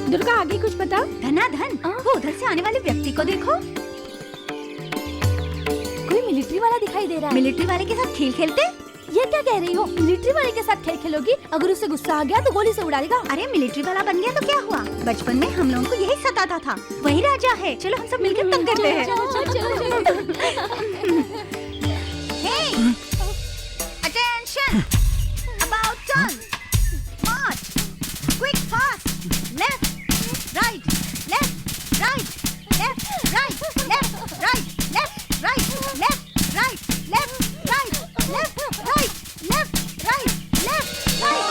दुर्गा आगे कुछ बता। धनाधन, वो उधर से आने वाले व्यक्ति को देखो। कोई मिलिट्री वाला दिखाई दे रहा है। मिलिट्री वाले के साथ खेल खेलते? ये क्या कह रही हो? मिलिट्री वाले के साथ खेल खेलोगी? अगर उसे गुस्सा आ गया तो गोली से उड़ा देगा। अरे मिलिट्री वाला बन गया तो क्या हुआ? बचपन में हम लोगों को यही सताता था। वही राजा है। चलो हम सब मिलकर तंग करते हैं। Hey! Attention! About turn! March! Quick, fast! Left, right, left, right, left, right, left, right, left, right, left, right, left, right, left, right, left, right, left, right.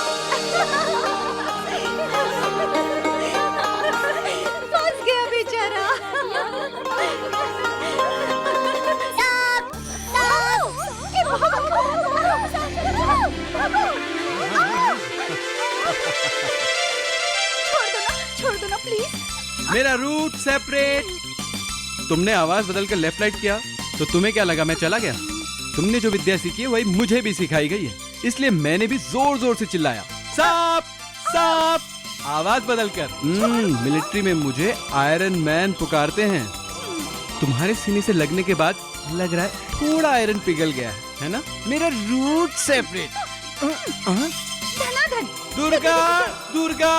फंस गया बेचारा। छोड़ दो ना प्लीज। मेरा रूट सेपरेट। तुमने आवाज बदलकर लेफ्ट राइट किया तो तुम्हें क्या लगा मैं चला गया? तुमने जो विद्या सीखी है वही मुझे भी सिखाई गई है, इसलिए मैंने भी जोर जोर से चिल्लाया, सांप सांप, आवाज बदलकर। मिलिट्री में मुझे आयरन मैन पुकारते हैं। तुम्हारे सीने से लगने के बाद लग रहा है थोड़ा आयरन पिघल गया है ना? मेरा रूट सेपरेट। धनाधन। दुर्गा दुर्गा।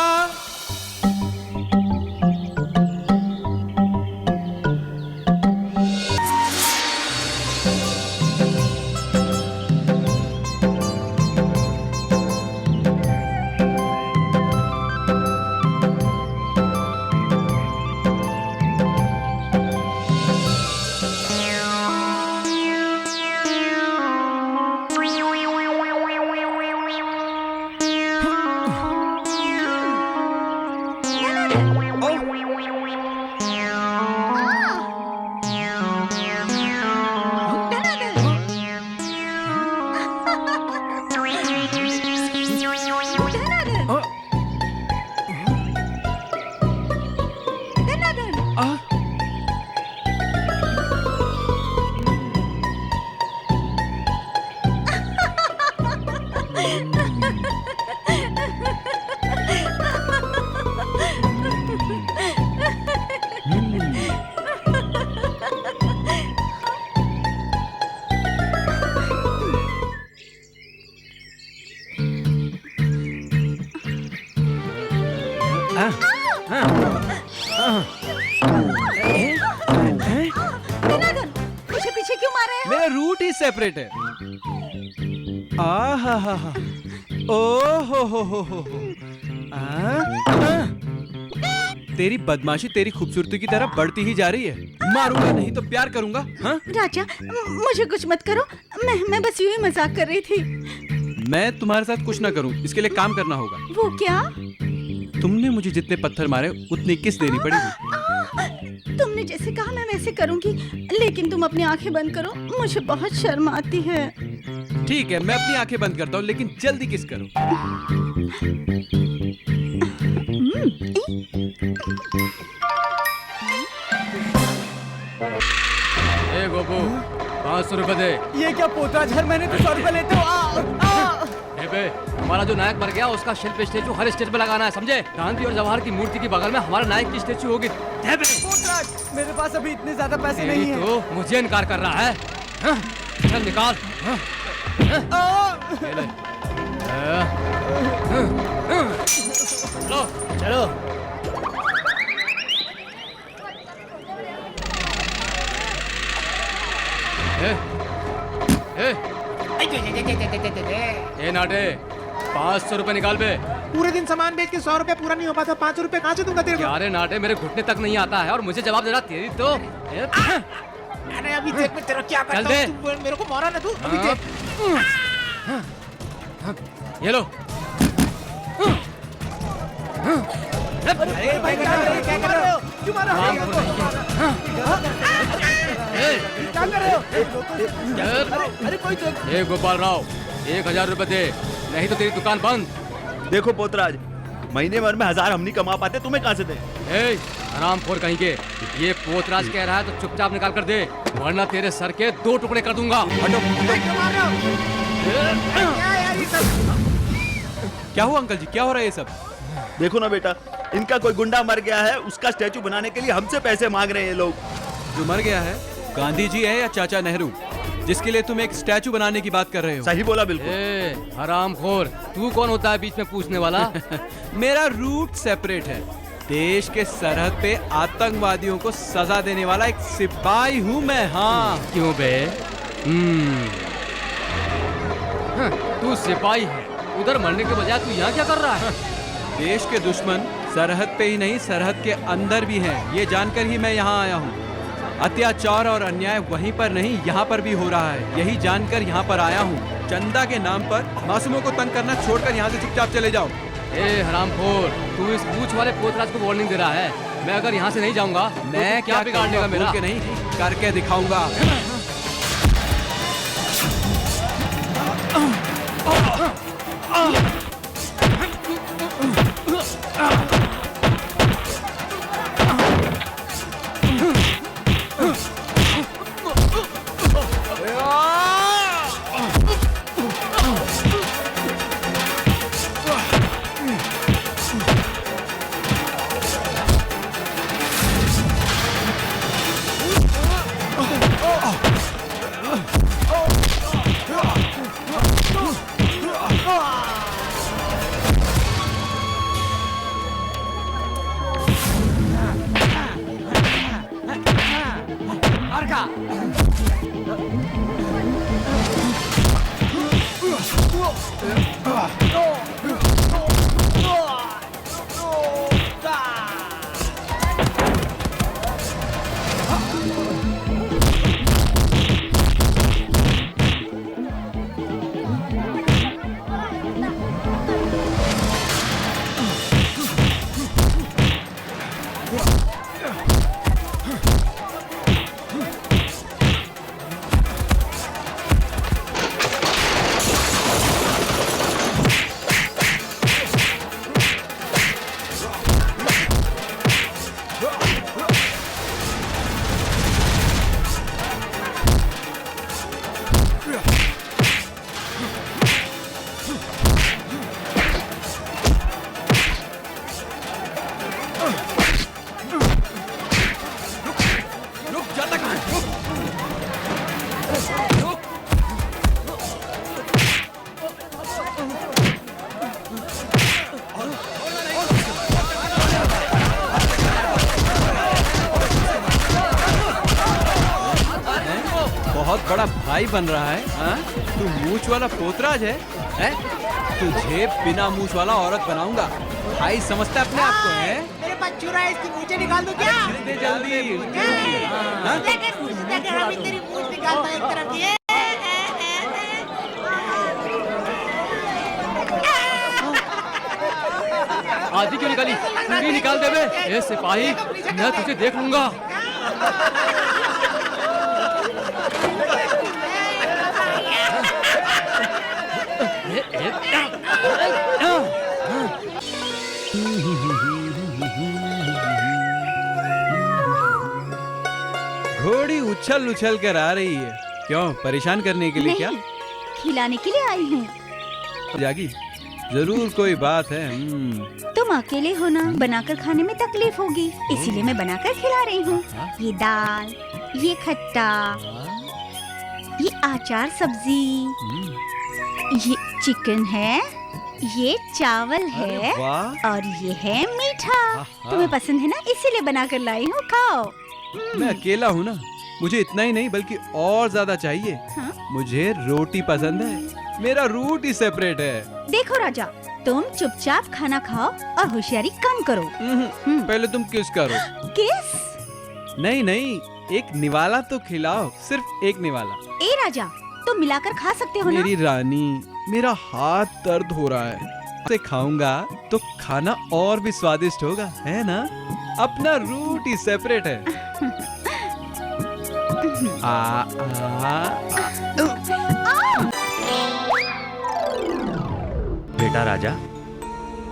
मुझे पीछे क्यों मार रहे हो? मेरा रूट ही सेपरेट है। आ हा हा हा, ओ हो। तेरी बदमाशी तेरी खूबसूरती की तरफ बढ़ती ही जा रही है। मारूंगा नहीं तो प्यार करूंगा। हाँ? राजा, मुझे कुछ मत करो। मैं बस यूं ही मजाक कर रही थी। मैं तुम्हारे साथ कुछ ना करूं, इसके लिए काम करना होगा। वो क्या? तुमने मुझे जितने पत्थर मारे उतनी किस देनी पड़ेगी। तुमने जैसे कहा मैं वैसे करूंगी, लेकिन तुम अपनी आंखें बंद करो, मुझे बहुत शर्म आती है। ठीक है, मैं अपनी आंखें बंद करता हूँ, लेकिन जल्दी किस करो। 500 रुपए दे। ये क्या पोतराज, हर महीने तो 100 रुपए लेते हो। बे, हमारा जो नायक मर गया उसका शिल्प स्टेचू हर स्टेज पे लगाना है, समझे? गांधी और जवाहर की मूर्ति के बगल में हमारा नायक की स्टेचू होगी। पोतराज, मेरे पास अभी इतने ज्यादा पैसे नहीं है। तो मुझे इनकार कर रहा है? हाँ? चल निकाल। हाँ? ये ले। चलो चलो। ए नाटे, 500 रुपए निकाल बे। पूरे दिन सामान बेच के 100 रुपए पूरा नहीं हो पाता, 500 रुपए कहाँ से दूंगा तेरे को? यारे नाटे, मेरे घुटने तक नहीं आता है और मुझे जवाब दे रहा तेरी तो। अरे अभी देख मैं तेरा क्या करता हूँ, तू मेरे को मारा ना तू, अभी देख। ये लो। अरे भाई क्या कर रहे हो? क्यों मारा? क्या कर रहे हो? अरे कोई तो। ए गोपाल राव, 1000 रुपए दे, नहीं तो तेरी दुकान बंद। देखो पोतराज, महीने भर में 1000 हम नहीं कमा पाते, तुम्हें कहाँ से दे? ए हरामखोर कहीं के, ये पोतराज कह रहा है तो चुपचाप निकाल कर दे, वरना तेरे सर के 2 टुकड़े कर दूंगा। क्या हुआ अंकल जी, क्या हो रहा है ये सब? देखो ना बेटा, इनका कोई गुंडा मर गया है, उसका स्टैचू बनाने के लिए हमसे पैसे मांग रहे हैं ये लोग। जो मर गया है गांधी जी है या चाचा नेहरू, जिसके लिए तुम एक स्टैचू बनाने की बात कर रहे हो? सही बोला बिल्कुल। ए हरामखोर, तू कौन होता है बीच में पूछने वाला? मेरा रूट सेपरेट है। देश के सरहद पे आतंकवादियों को सजा देने वाला एक सिपाही हूँ मैं। हाँ क्यों बे? तू सिपाही है, उधर मरने के बजाय तू यहाँ क्या कर रहा है? देश के दुश्मन सरहद पे ही नहीं, सरहद के अंदर भी हैं। ये जानकर ही मैं यहाँ आया हूँ। अत्याचार और अन्याय वहीं पर नहीं, यहाँ पर भी हो रहा है। यही जानकर यहाँ पर आया हूँ। चंदा के नाम पर मासूमों को तंग करना छोड़कर यहाँ से चुपचाप चले जाओ। ए हरामखोर, तू इस पूछ वाले पोतराज को वार्निंग दे रहा है। मैं अगर यहाँ से नहीं जाऊंगा, मैं क्या बिगाड़ने का मेरा? के नहीं, करके दिखाऊंगा। बहुत बड़ा भाई बन रहा है। हाँ? तू मूछ वाला पोतराज है? तुझे बिना मूछ वाला औरत बनाऊंगा। भाई समझता अपने आप को है? मेरे पास चूरा है, इसकी मूछें निकाल दूं क्या? दे जल्दी। तेरी मूछ निकालता है एक तरफ ये। आधी क्यों निकाली? पूरी निकाल दे बे। ए सिपाही, मैं तुझे देख लूंगा। घोड़ी उछल उछल कर आ रही है, क्यों, परेशान करने के लिए क्या? नहीं, खिलाने के लिए आई हूँ। जागी, जरूर कोई बात है। तुम अकेले हो ना, बनाकर खाने में तकलीफ होगी, इसीलिए मैं बनाकर खिला रही हूँ। ये दाल, ये खट्टा, ये अचार सब्जी, ये चिकन है, ये चावल है और ये है मीठा। तुम्हें पसंद है ना, इसीलिए बनाकर लाई हूँ, खाओ। मैं अकेला हूँ ना, मुझे इतना ही नहीं बल्कि और ज्यादा चाहिए। मुझे रोटी पसंद है, मेरा रूट ही सेपरेट है। देखो राजा, तुम चुपचाप खाना खाओ और होशियारी कम करो। पहले तुम किस करो। किस? नहीं नहीं, एक निवाला तो खिलाओ, सिर्फ एक निवाला। ए राजा, तुम मिलाकर खा सकते हो ना? मेरी रानी, मेरा हाथ दर्द हो रहा है, उसे खाऊंगा तो खाना और भी स्वादिष्ट होगा, है ना? अपना रूट ही सेपरेट है। बेटा राजा,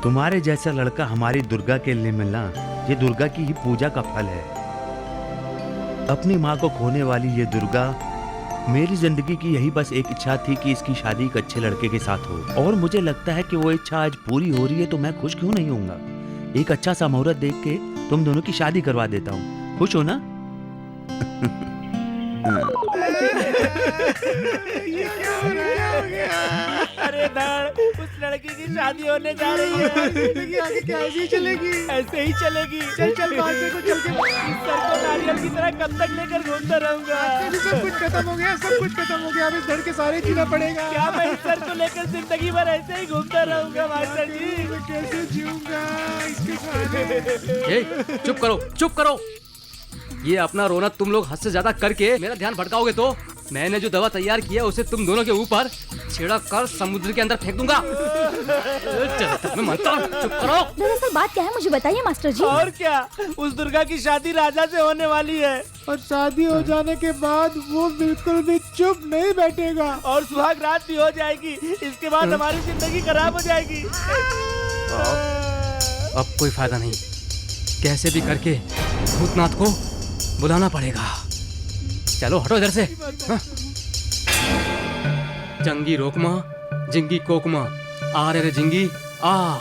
तुम्हारे जैसा लड़का हमारी दुर्गा के लिए मिलना, ये दुर्गा की ही पूजा का फल है। अपनी माँ को खोने वाली ये दुर्गा मेरी जिंदगी की यही बस एक इच्छा थी कि इसकी शादी एक अच्छे लड़के के साथ हो, और मुझे लगता है कि वो इच्छा आज पूरी हो रही है, तो मैं खुश क्यों नहीं होऊंगा। एक अच्छा सा मुहूर्त देख के तुम दोनों की शादी करवा देता हूँ। खुश हो ना? ये क्या हो रहा है? अरे धड़, उस लड़की की शादी होने जा रही है। जिंदगी आगे क्या ऐसे ही चलेगी? ऐसे ही चलेगी। चल चल बाहर को चल के इस सर को नारियल की तरह कब तक लेकर घूमता रहूंगा? सब कुछ खत्म हो गया, सब कुछ खत्म हो गया। अब इस धड़ के सारे जीना पड़ेगा। क्या मैं इस सर को लेकर जिंदगी भर ऐसे ही घूमता रहूंगा मास्टर जी? मैं कैसे जीऊंगा इसके साथ? चुप करो, चुप करो। ये अपना रोना तुम लोग हद से ज्यादा करके मेरा ध्यान भटकाओगे तो मैंने जो दवा तैयार की है उसे तुम दोनों के ऊपर छिड़क कर समुद्र के अंदर फेंक दूंगा। मैं मानता हूं, चुप करो। दरअसल बात क्या है मुझे बताइए मास्टर जी। और क्या, उस दुर्गा की शादी राजा से होने वाली है, और शादी हो जाने के बाद वो बिल्कुल भी चुप नहीं बैठेगा, और सुहाग रात भी हो जाएगी। इसके बाद हमारी जिंदगी खराब हो जाएगी। अब कोई फायदा नहीं, कैसे भी करके भूतनाथ को बुलाना पड़ेगा। चलो हटो इधर से। हाँ। जंगी रोकमा, जिंगी कोकमा, आ रे जिंगी आ।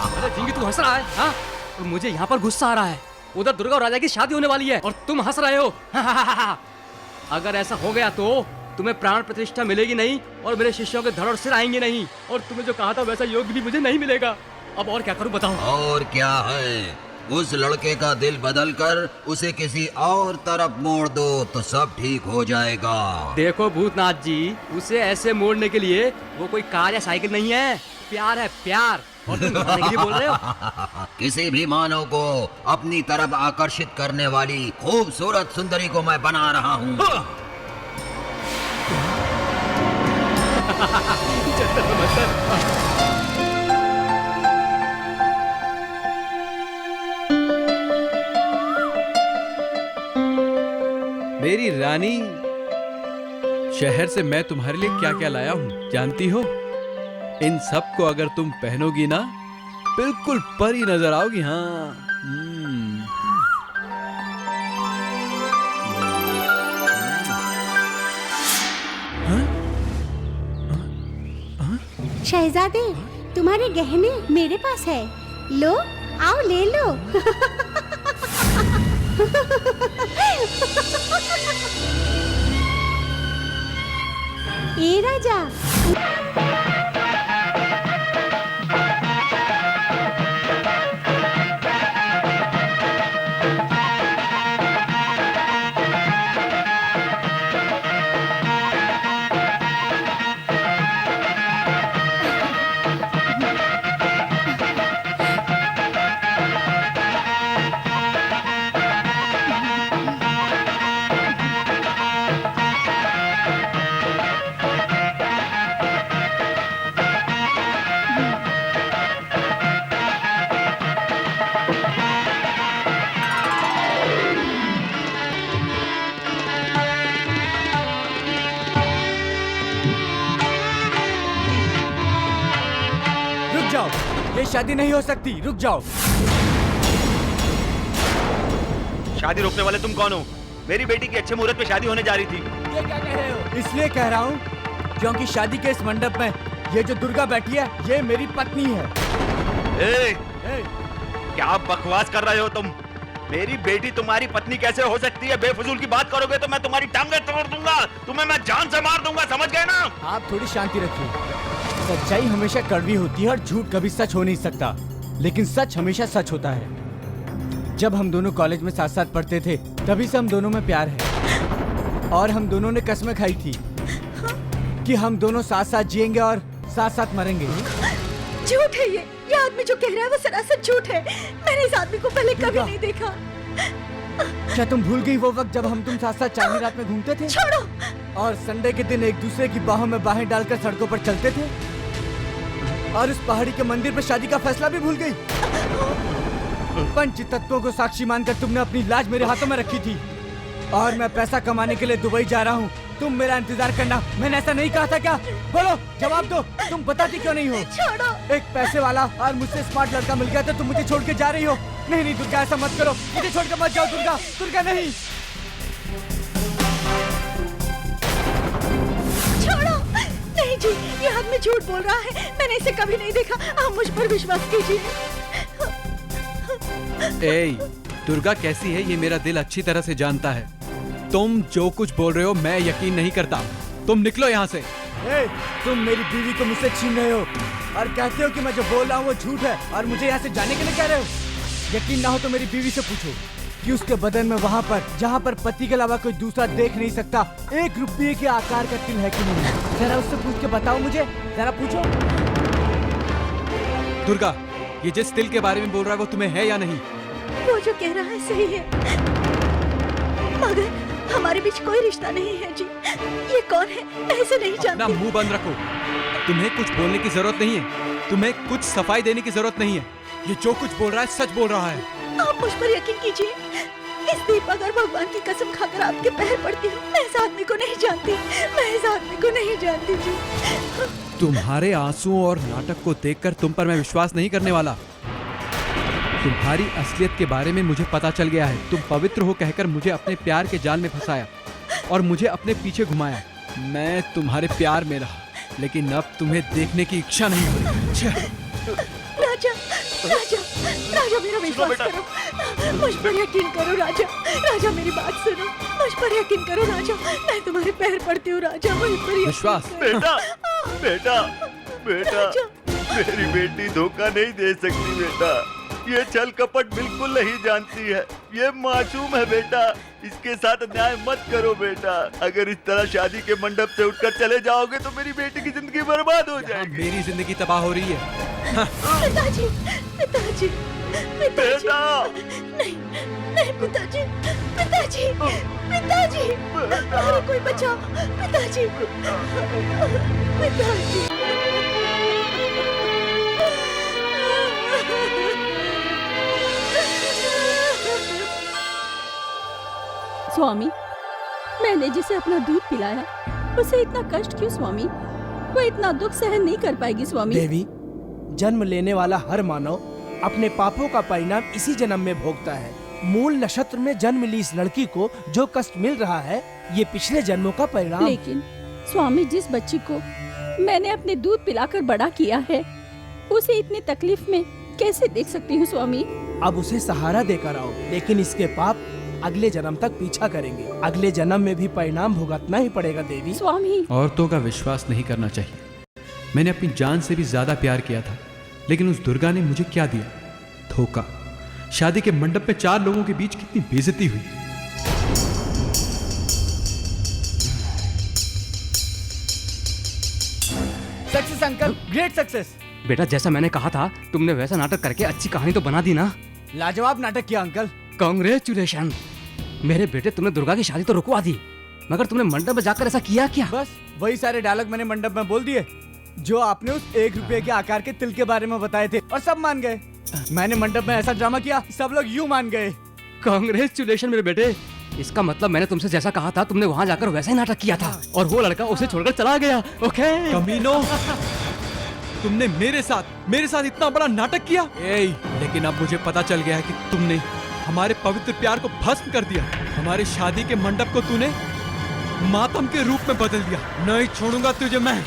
अरे जिंगी तू हंस रहा है? हाँ? और मुझे यहाँ पर गुस्सा आ रहा है। उधर दुर्गा और राजा की शादी होने वाली है और तुम हंस रहे हो। अगर ऐसा हो गया तो तुम्हें प्राण प्रतिष्ठा मिलेगी नहीं और मेरे शिष्यों के धड़ और सिर आएंगे नहीं, और तुमने जो कहा था वैसा योग भी मुझे नहीं मिलेगा। अब और क्या करूं बताओ? और क्या है, उस लड़के का दिल बदल कर उसे किसी और तरफ मोड़ दो तो सब ठीक हो जाएगा। देखो भूतनाथ जी, उसे ऐसे मोड़ने के लिए वो कोई कार या साइकिल नहीं है, प्यार है, प्यार। और तुम घुमाने के लिए बोल रहे हो? किसी भी मानव को अपनी तरफ आकर्षित करने वाली खूबसूरत सुंदरी को मैं बना रहा हूँ। मेरी रानी, शहर से मैं तुम्हारे लिए क्या क्या लाया हूँ जानती हो? इन सब को अगर तुम पहनोगी ना, बिल्कुल परी नजर आओगी। हाँ। शहजादे, तुम्हारे गहने मेरे पास है, लो, आओ ले लो। ए राजा, ये शादी नहीं हो सकती, रुक जाओ। शादी रोकने वाले तुम कौन हो? मेरी बेटी की अच्छे मुहूर्त में शादी होने जा रही थी। ये क्या कह रहे हो? इसलिए कह रहा हूँ क्योंकि शादी के इस मंडप में ये जो दुर्गा बैठी है ये मेरी पत्नी है। क्या बकवास कर रहे हो तुम? मेरी बेटी तुम्हारी पत्नी कैसे हो सकती है? बेफजूल की बात करोगे तो मैं तुम्हारी टांगें तोड़ दूंगा, तुम्हें मैं जान से मार दूंगा, समझ गए ना? आप थोड़ी शांति रखिए। सच्चाई हमेशा कड़वी होती है और झूठ कभी सच हो नहीं सकता, लेकिन सच हमेशा सच होता है। जब हम दोनों कॉलेज में साथ साथ पढ़ते थे तभी से हम दोनों में प्यार है और हम दोनों ने कस्में खाई थी कि हम दोनों साथ साथ जिएंगे और साथ साथ मरेंगे। झूठ है ये आदमी जो कह रहा है वो सरासर झूठ है। मैंने इस आदमी को पहले कभी नहीं देखा। क्या तुम भूल गई वो वक्त जब हम तुम साथ साथ चांदनी रात में घूमते थे? छोड़ो। और संडे के दिन एक दूसरे की बाहों में बाहें डालकर सड़कों पर चलते थे? और उस पहाड़ी के मंदिर पर शादी का फैसला भी भूल गई? पंच तत्वों को साक्षी मानकर तुमने अपनी लाज मेरे हाथों में रखी थी और मैं पैसा कमाने के लिए दुबई जा रहा हूँ। तुम मेरा इंतजार करना। मैंने ऐसा नहीं कहा था क्या? बोलो, जवाब दो। तुम बताती क्यों नहीं हो? छोड़ो। एक पैसे वाला और मुझसे स्मार्ट लड़का मिल गया तो तुम मुझे छोड़ के जा रही हो। नहीं नहीं दुर्गा, ऐसा मत करो, मुझे छोड़ के मत जाओ दुर्गा। दुर्गा नहीं। छोड़ो। नहीं जी, ये आदमी झूठ बोल रहा है। मैंने इसे कभी नहीं देखा। आप मुझ पर विश्वास कीजिए। दुर्गा कैसी है ये मेरा दिल अच्छी तरह से जानता है। तुम जो कुछ बोल रहे हो मैं यकीन नहीं करता। तुम निकलो यहाँ से। तुम मेरी बीवी को मुझसे छीन रहे हो और कहते हो कि मैं जो बोल रहा हूँ वो झूठ है और मुझे यहाँ से जाने के लिए कह रहे हो। यकीन ना हो तो मेरी बीवी से पूछो कि उसके बदन में वहाँ पर जहाँ पर पति के अलावा कोई दूसरा देख नहीं सकता 1 रुपये के आकार का तिल है कि नहीं। जरा उससे पूछ के बताओ मुझे, जरा पूछो। दुर्गा, ये जिस तिल के बारे में बोल रहा है वो तुम्हें है या नहीं? वो जो कह रहा है सही है, मगर हमारे बीच कोई रिश्ता नहीं है जी। ये कौन है मैं इसे नहीं जानती। अपना मुंह बंद रखो। तुम्हें कुछ बोलने की जरूरत नहीं है, तुम्हें कुछ सफाई देने की जरूरत नहीं है। ये जो कुछ बोल रहा है सच बोल रहा है। आप मुझ पर यकीन कीजिए। इस दीपक और भगवान की कसम खाकर आपके पैर पड़ती हूँ। मैं इस आदमी को नहीं जानती, मैं इस आदमी को नहीं जानती जी। तुम्हारे आंसुओं और नाटक को देखकर तुम पर मैं विश्वास नहीं करने वाला। तुम्हारी असलियत के बारे में मुझे पता चल गया है। तुम पवित्र हो कहकर मुझे अपने प्यार के जाल में फंसाया और मुझे अपने पीछे घुमाया। मैं तुम्हारे प्यार में रहा, लेकिन अब तुम्हें देखने की इच्छा नहीं हो रही। राजा, राजा, राजा मेरा विश्वास करो, मुझ पर यकीन करो राजा। राजा मेरी बात सुनो, मुझ पर यकीन करो राजा। मैं तुम्हारे पैर पड़ती हूँ राजा, मुझ पर यकीन विश्वास। बेटा, बेटा, बेटा, मेरी बेटी धोखा नहीं दे सकती बेटा। ये छल कपट बिल्कुल नहीं जानती है। ये मासूम है बेटा, इसके साथ अन्याय मत करो बेटा। अगर इस तरह शादी के मंडप से उठकर चले जाओगे तो मेरी बेटी की जिंदगी बर्बाद हो जाएगी। मेरी जिंदगी तबाह हो रही है। पिताजी, पिताजी, बेटा, नहीं, नहीं पिताजी, पिताजी, पिताजी, अरे कोई बचाओ, पिताजी, पिताजी। स्वामी, मैंने जिसे अपना दूध पिलाया उसे इतना कष्ट क्यों स्वामी? वो इतना दुख सहन नहीं कर पाएगी स्वामी। देवी, जन्म लेने वाला हर मानव अपने पापों का परिणाम इसी जन्म में भोगता है। मूल नक्षत्र में जन्म ली इस लड़की को जो कष्ट मिल रहा है ये पिछले जन्मों का परिणाम। लेकिन स्वामी, जिस बच्ची को मैंने अपने दूध पिलाकर बड़ा किया है उसे इतनी तकलीफ में कैसे देख सकती हूँ स्वामी? अब उसे सहारा देकर आओ, लेकिन इसके पाप अगले जन्म तक पीछा करेंगे। अगले जन्म में भी परिणाम भुगतना ही पड़ेगा देवी। स्वामी, औरतों का विश्वास नहीं करना चाहिए। मैंने अपनी जान से भी ज्यादा प्यार किया था, लेकिन उस दुर्गा ने मुझे क्या दिया? धोखा। शादी के मंडप पे 4 लोगों के बीच कितनी बेइज्जती हुई। Success uncle, great success. बेटा, जैसा मैंने कहा था तुमने वैसा नाटक करके अच्छी कहानी तो बना दी ना। लाजवाब नाटक किया अंकल। कांग्रेचुलेशन मेरे बेटे, तुमने दुर्गा की शादी तो रुकवा दी, मगर तुमने मंडप में जाकर ऐसा किया क्या? बस वही सारे डायलॉग मैंने मंडप में बोल दिए जो आपने उस 1 रुपये के आकार के तिल के बारे में बताए थे और सब मान गए। मैंने मंडप में ऐसा ड्रामा किया, सब लोग यूं मान गए। कांग्रेचुलेशन मेरे बेटे। इसका मतलब मैंने तुमसे जैसा कहा था तुमने वहाँ जाकर वैसा ही नाटक किया था और वो लड़का उसे छोड़कर चला गया। ओके कमीनो, तुमने मेरे साथ इतना बड़ा नाटक किया। लेकिन अब मुझे पता चल गया है कि तुमने हमारे पवित्र प्यार को भस्म कर दिया। हमारे शादी के मंडप को तूने मातम के रूप में बदल दिया। नहीं छोड़ूंगा तुझे मैं।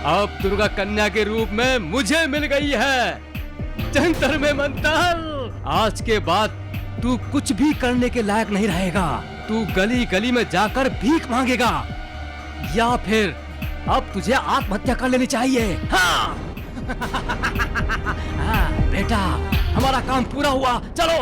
अब दुर्गा कन्या के रूप में मुझे मिल गई है। जंतर में मंतर। आज के बाद तू कुछ भी करने के लायक नहीं रहेगा। तू गली गली में जाकर भीख मांगेगा या फिर अब तुझे आत्महत्या कर लेनी चाहिए। हाँ। हाँ, बेटा हमारा काम पूरा हुआ, चलो।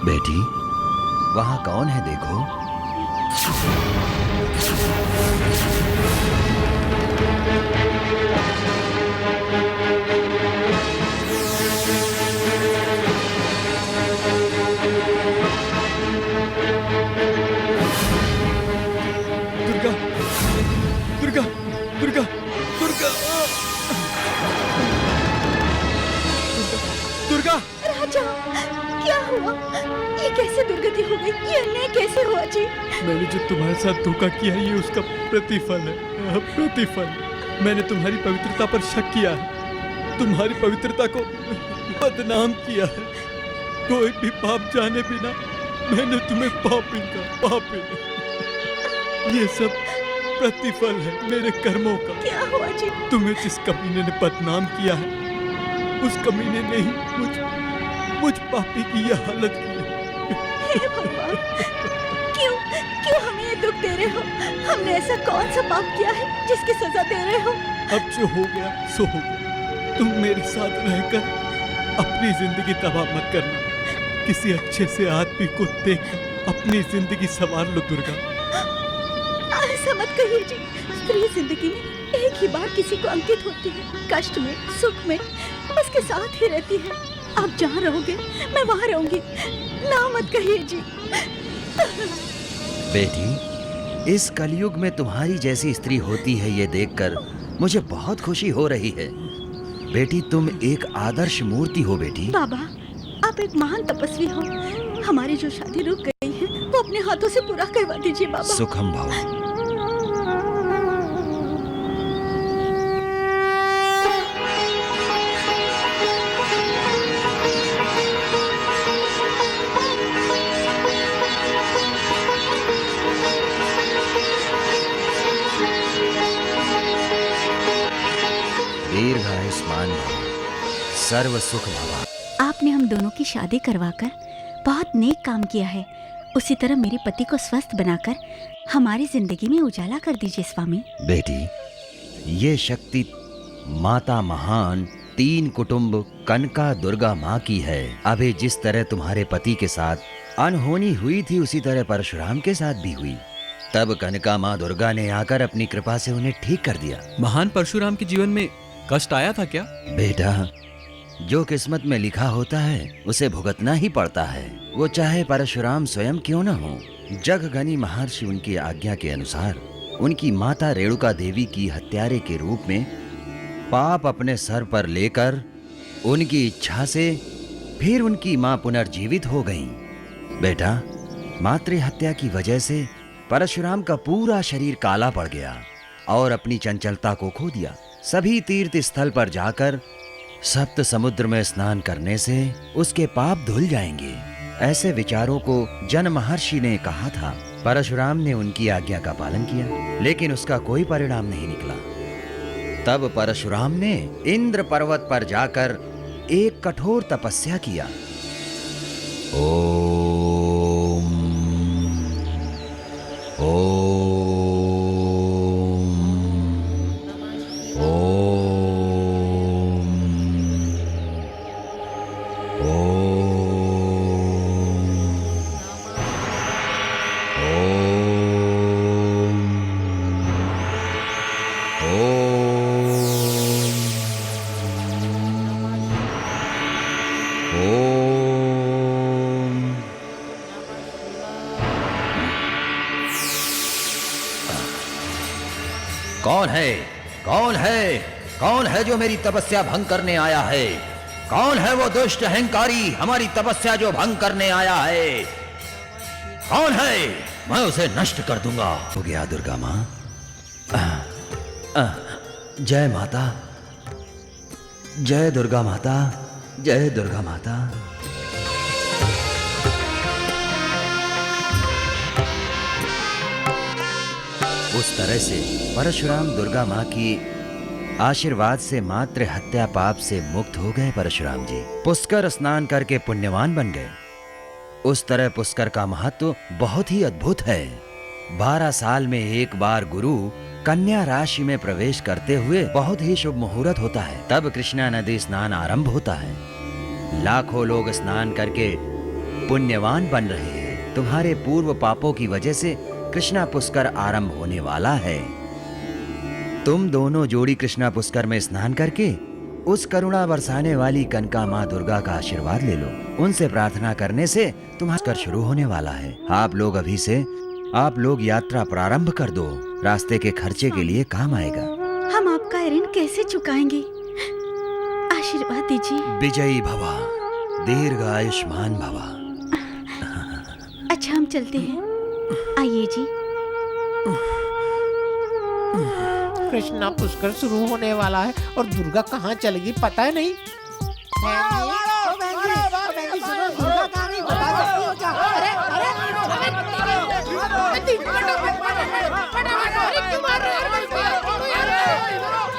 बेटी, वहां कौन है देखो। दुर्गा, दुर्गा, दुर्गा, दुर्गा, दुर्गा। राजा, क्या हुआ? ये कैसे दुर्गति हो गई? ये अन्याय कैसे हुआ जी? मैंने जो तुम्हारे साथ धोखा किया है, ये उसका प्रतिफल है। प्रतिफल। मैंने तुम्हारी पवित्रता पर शक किया है, तुम्हारी पवित्रता को बदनाम किया है। कोई भी पाप जाने बिना मैंने तुम्हें पापी का पापी। ये सब प्रतिफल है मेरे कर्मों का। क्या हुआ जी? तुम्हें जिस कमीने ने बदनाम किया है, उस कमीने ने ही मुझ पापी की यह हालत की है। हे भगवान, क्यों हमें ये दुख दे रहे हो? हमने ऐसा कौन सा पाप किया है जिसकी सजा दे रहे हो? अब जो हो गया सो हो गया। तुम मेरे साथ रहकर अपनी जिंदगी तबाह मत करना। किसी अच्छे से आदमी को देख अपनी जिंदगी संवार लो दुर्गा। ऐसा मत कहिए जी। स्त्री जिंदगी में एक ही बार किसी को अंकित होती है। कष्ट में, सुख में उसके साथ ही रहती है। आप जहाँ रहोगे मैं वहाँ रहूंगी, ना मत कहिए जी। बेटी, इस कलयुग में तुम्हारी जैसी स्त्री होती है ये देखकर मुझे बहुत खुशी हो रही है। बेटी, तुम एक आदर्श मूर्ति हो बेटी। बाबा, आप एक महान तपस्वी हो। हमारी जो शादी रुक गई है वो अपने हाथों से पूरा करवा दीजिए बाबा। सुखम भव। दीर्घायुष्मान भव, सर्व सुख भव। आपने हम दोनों की शादी करवाकर बहुत नेक काम किया है। उसी तरह मेरे पति को स्वस्थ बनाकर हमारी जिंदगी में उजाला कर दीजिए स्वामी। बेटी, ये शक्ति माता महान 3 कुटुंब कनका दुर्गा माँ की है। अभी जिस तरह तुम्हारे पति के साथ अनहोनी हुई थी उसी तरह परशुराम के साथ भी हुई। तब कनका माँ दुर्गा ने आकर अपनी कृपा से उन्हें ठीक कर दिया। महान परशुराम के जीवन में कष्ट आया था क्या? बेटा, जो किस्मत में लिखा होता है उसे भुगतना ही पड़ता है, वो चाहे परशुराम स्वयं क्यों न हो। जगगनी महर्षि उनकी आज्ञा के अनुसार उनकी माता रेणुका देवी की हत्यारे के रूप में पाप अपने सर पर लेकर उनकी इच्छा से फिर उनकी मां पुनर्जीवित हो गईं। बेटा, मातृ हत्या की वजह से परशुराम का पूरा शरीर काला पड़ गया और अपनी चंचलता को खो दिया। सभी तीर्थ स्थल पर जाकर सप्त समुद्र में स्नान करने से उसके पाप धुल जाएंगे। ऐसे विचारों को जन महर्षि ने कहा था। परशुराम ने उनकी आज्ञा का पालन किया, लेकिन उसका कोई परिणाम नहीं निकला। तब परशुराम ने इंद्र पर्वत पर जाकर एक कठोर तपस्या किया। ओम ओम कौन है? कौन है? कौन है जो मेरी तपस्या भंग करने आया है? कौन है वो दुष्ट अहंकारी हमारी तपस्या जो भंग करने आया है? कौन है? मैं उसे नष्ट कर दूंगा। हो गया दुर्गा माँ। जय माता, जय दुर्गा माता, जय दुर्गा माता। उस तरह से परशुराम दुर्गा माँ की आशीर्वाद से मातृ हत्या पाप से मुक्त हो गए। परशुराम जी पुष्कर स्नान करके पुण्यवान बन गए। उस तरह पुष्कर का महत्व बहुत ही अद्भुत है। 12 साल में एक बार गुरु कन्या राशि में प्रवेश करते हुए बहुत ही शुभ मुहूर्त होता है। तब कृष्णा नदी स्नान आरंभ होता है। लाखों लोग स्नान करके पुण्यवान बन रहे हैं। तुम्हारे पूर्व पापों की वजह से कृष्णा पुष्कर आरंभ होने वाला है। तुम दोनों जोड़ी कृष्णा पुष्कर में स्नान करके उस करुणा बरसाने वाली कनका माँ दुर्गा का आशीर्वाद ले लो। उनसे प्रार्थना करने से तुम्हारा पुष्कर शुरू होने वाला है। आप लोग यात्रा प्रारंभ कर दो। रास्ते के खर्चे के लिए काम आएगा। हम आपका ऋण कैसे चुकाएंगे? आशीर्वाद दीजिए। विजयी भवा, दीर्घ आयुष्मान भवा। अच्छा, हम चलते हैं। आइए जी। कृष्णा पुष्कर शुरू होने वाला है और दुर्गा कहाँ चलेगी पता है नहीं।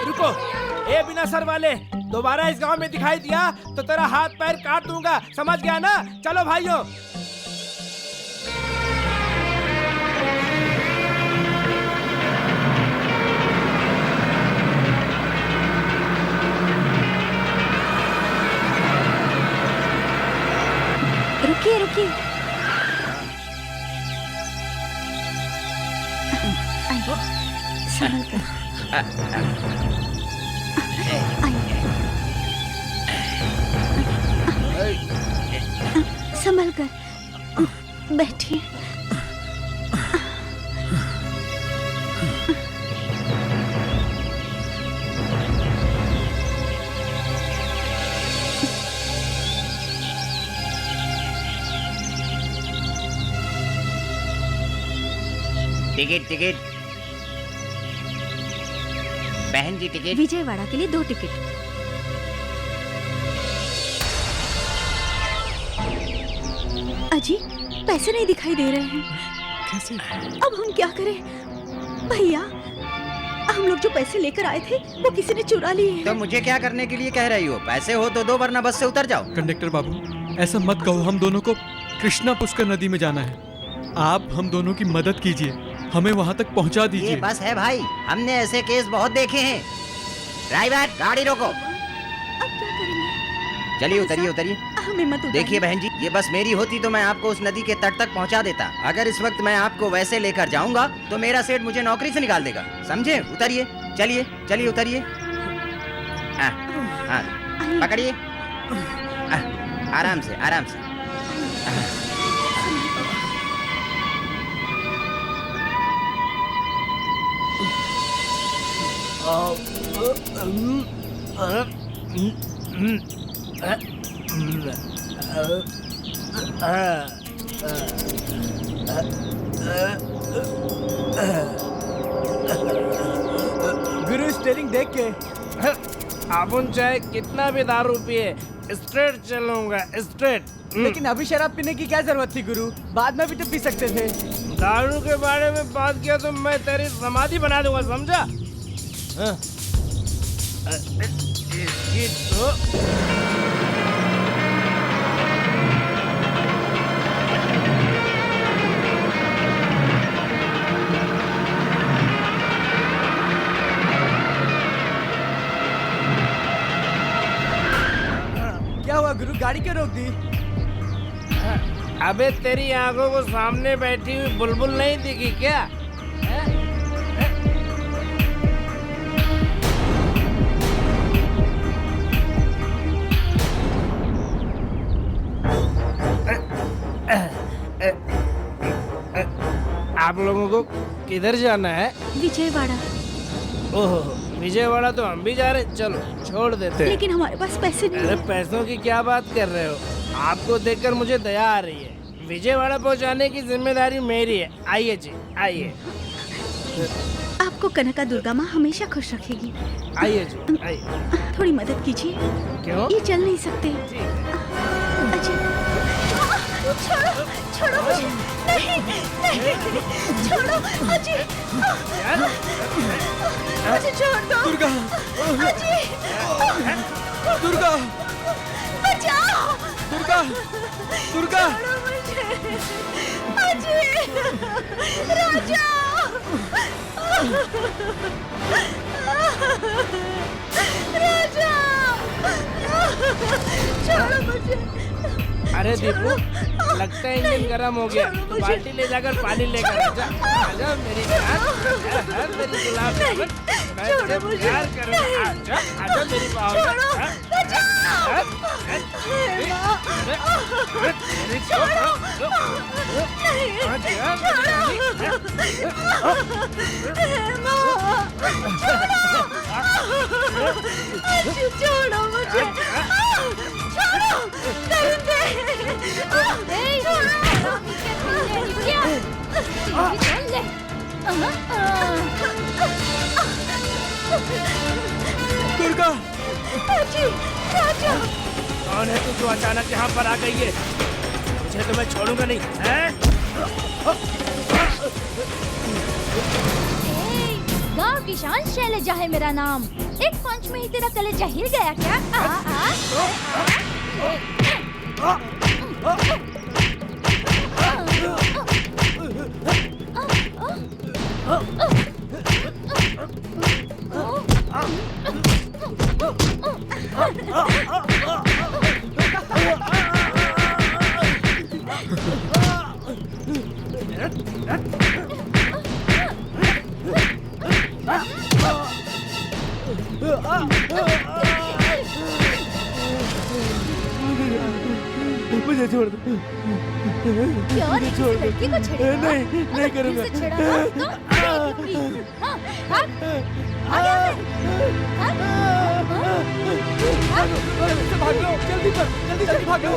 रुको, ए बिना सर वाले, दोबारा इस गांव में दिखाई दिया तो तेरा हाथ पैर काट दूंगा, समझ गया ना? चलो भाइयों। रुकिए रुकिए। आइए, संभल कर। आइए। संभल कर बैठिए। टिकट टिकट बहन जी, टिकट। विजयवाड़ा के लिए 2 टिकट। अजी पैसे नहीं दिखाई दे रहे हैं। कैसे? अब हम क्या करें भैया? हम लोग जो पैसे लेकर आए थे वो किसी ने चुरा लिए हैं। तो मुझे क्या करने के लिए कह रही हो? पैसे हो तो दो, वरना बस से उतर जाओ। कंडक्टर बाबू, ऐसा मत कहो। हम दोनों को कृष्णा पुष्कर नदी में जाना है। आप हम दोनों की मदद कीजिए, हमें वहाँ तक पहुँचा ये दीजिए। बस है भाई, हमने ऐसे केस बहुत देखे हैं। ड्राइवर, गाड़ी रोको। अब क्या करेंगे? चलिए उतरिए उतरिए। हमें मत उतारिए। देखिए बहन जी, ये बस मेरी होती तो मैं आपको उस नदी के तट तक पहुंचा देता। अगर इस वक्त मैं आपको वैसे लेकर जाऊंगा तो मेरा सेठ मुझे नौकरी से निकाल देगा, समझे? उतरिए, चलिए चलिए उतरिए। हाँ, पकड़िए। आराम से आराम से। गुरु स्टीयरिंग देख के। अपन चाहे कितना भी दारू पिए, स्ट्रेट चलूंगा, स्ट्रेट। लेकिन अभी शराब पीने की क्या जरूरत थी गुरु? बाद में भी तो पी सकते थे। दारू के बारे में बात किया तो मैं तेरी समाधि बना दूंगा, समझा? हाँ। इसकी तो क्या हुआ गुरु, गाड़ी क्यों रोक दी? अबे तेरी आंखों को सामने बैठी हुई बुलबुल नहीं दिखी क्या? आप लोगों को किधर जाना है? विजयवाड़ा। ओहो, विजयवाड़ा तो हम भी जा रहे। चलो छोड़ देते हैं। लेकिन हमारे पास पैसे नहीं अरे हैं। पैसों की क्या बात कर रहे हो? आपको देखकर मुझे दया आ रही है। विजयवाड़ा पहुंचाने की जिम्मेदारी मेरी है। आइए जी, आइए। आपको कनका दुर्गा माँ हमेशा खुश रखेगी। आइए जी, आइए। थोड़ी मदद कीजिए। क्यों? ये चल नहीं सकते। अजी, छोड़ो छोड़ो मुझे। नहीं नहीं, छोड़ो अजी। मुझे छोड़ दो। दुर्गा, अजी, दुर्गा, बचाओ। दुर्गा, दुर्गा। छोड़ो मुझे। अजी, राजा। राजा, छोड़ो मुझे। अरे दीपू, लगता है इंजन गर्म हो गया। तो बाल्टी ले जाकर पानी लेकर आजा। आजा मेरी जान, मेरी गुलाब जामुन। मैं तुझे प्यार करूंगा। आजा, आजा मेरी बाहों में। छोड़ो मुझे। छोड़ो, दरिंदे। दुर्गा, राजा। कौन है तू जो अचानक यहाँ पर आ गई है? मुझे तो मैं छोड़ूंगा नहीं। गांव की शान शैलजा है मेरा नाम। एक पंच में ही तेरा कलेजा हिल गया क्या? मुझे मुझे छोड़ दो। क्यों नहीं छोड़ दो। लड़की को छेड़ेगा? नहीं, नहीं अगर करूँगा। फिर से छेड़ा ना, तो देखेंगी। हाँ, भाग, आगे आ भाग लो, जल्दी कर, जल्दी भाग लो।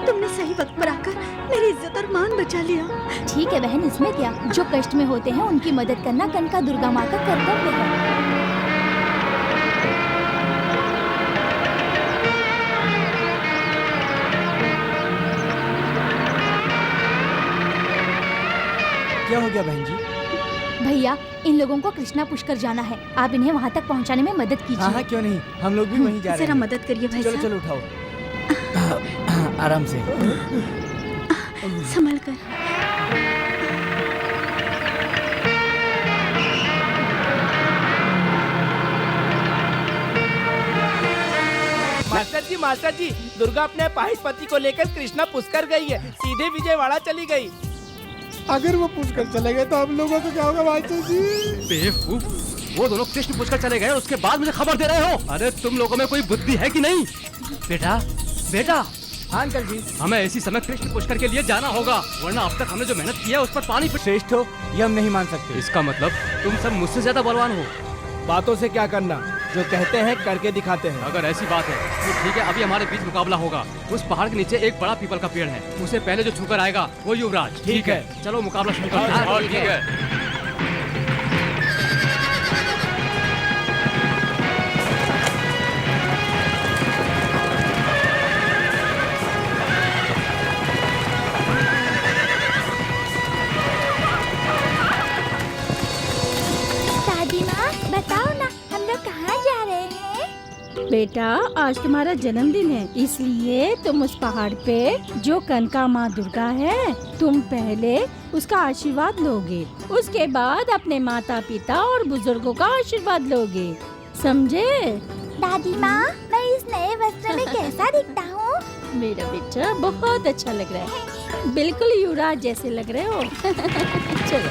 तुमने सही वक्त पर आकर मेरी इज्जत और मान बचा लिया। ठीक है बहन, इसमें क्या। जो कष्ट में होते हैं उनकी मदद करना कनका दुर्गा माँ का कर्तव्य है। क्या हो गया बहन जी? भैया, इन लोगों को कृष्णा पुष्कर जाना है, आप इन्हें वहाँ तक पहुँचाने में मदद कीजिए। हाँ क्यों नहीं, हम लोग भी वहीं जा रहे जरा हैं। मदद करिए भाई चलो साहब। चलो उठाओ। आराम से। संभल कर। मास्टर जी, दुर्गा अपने अपाहिज पति को लेकर कृष्णा पुष्कर गई है, सीधे विजयवाड़ा चली गई। अगर वो पुष्कर चले गए तो हम लोगों को क्या होगा मास्टर जी? बेवकूफ, वो दोनों कृष्ण पुष्कर चले गए और उसके बाद मुझे खबर दे रहे हो? अरे तुम लोगों में कोई बुद्धि है कि नहीं? बेटा बेटा, हाँ अंकल जी, हमें ऐसी समय कृष्ण पुष्कर के लिए जाना होगा, वरना अब तक हमने जो मेहनत की है उस पर पानी फिर। श्रेष्ठ हो ये हम नहीं मान सकते। इसका मतलब तुम सब मुझसे ज्यादा बलवान हो। बातों से क्या करना, जो कहते हैं करके दिखाते हैं। अगर ऐसी बात है तो ठीक है, अभी हमारे बीच मुकाबला होगा। उस पहाड़ के नीचे एक बड़ा पीपल का पेड़ है, उसे पहले जो छूकर आएगा वो युवराज। ठीक है, चलो मुकाबला शुरू करते हैं। ठीक है। दादी माँ, बताओ ना हम लोग कहाँ जा रहे हैं? बेटा, आज तुम्हारा जन्मदिन है, इसलिए तुम उस पहाड़ पे जो कनका माँ दुर्गा है, तुम पहले उसका आशीर्वाद लोगे, उसके बाद अपने माता पिता और बुजुर्गों का आशीर्वाद लोगे, समझे? दादी माँ, मैं इस नए वस्त्र में कैसा दिखता हूँ? मेरा बेटा बहुत अच्छा लग रहा है, बिल्कुल युवराज जैसे लग रहे हो। चलो।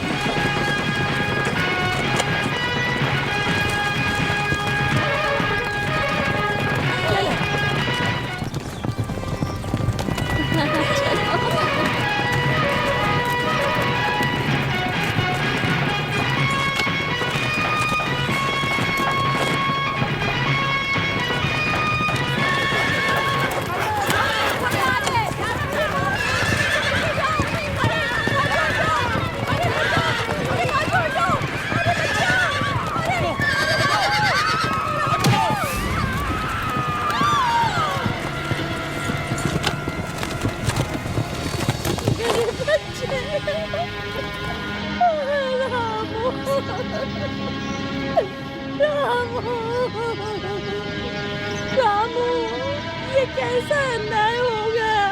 रामू, ये कैसा अन्याय हो गया?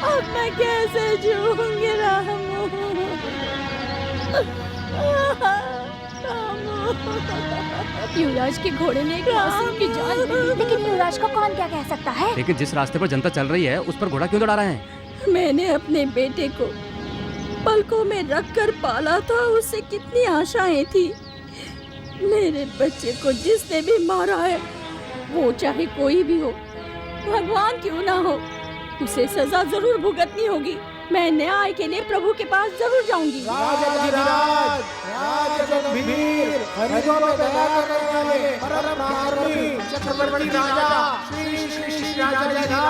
अब मैं कैसे जीऊंगी रामू? युवराज के घोड़े ने एक मासूम की जान ले ली, लेकिन युवराज को कौन क्या कह सकता है? लेकिन जिस रास्ते पर जनता चल रही है उस पर घोड़ा क्यों दौड़ा रहे हैं? मैंने अपने बेटे को पलकों में रखकर पाला था, उससे कितनी आशाएं थी। मेरे बच्चे को जिसने भी मारा है, वो चाहे कोई भी हो, भगवान क्यों ना हो, उसे सजा जरूर भुगतनी होगी। मैं न्याय के लिए प्रभु के पास जरूर जाऊंगी। चक्रवर्ती राजा श्री श्री श्री राजा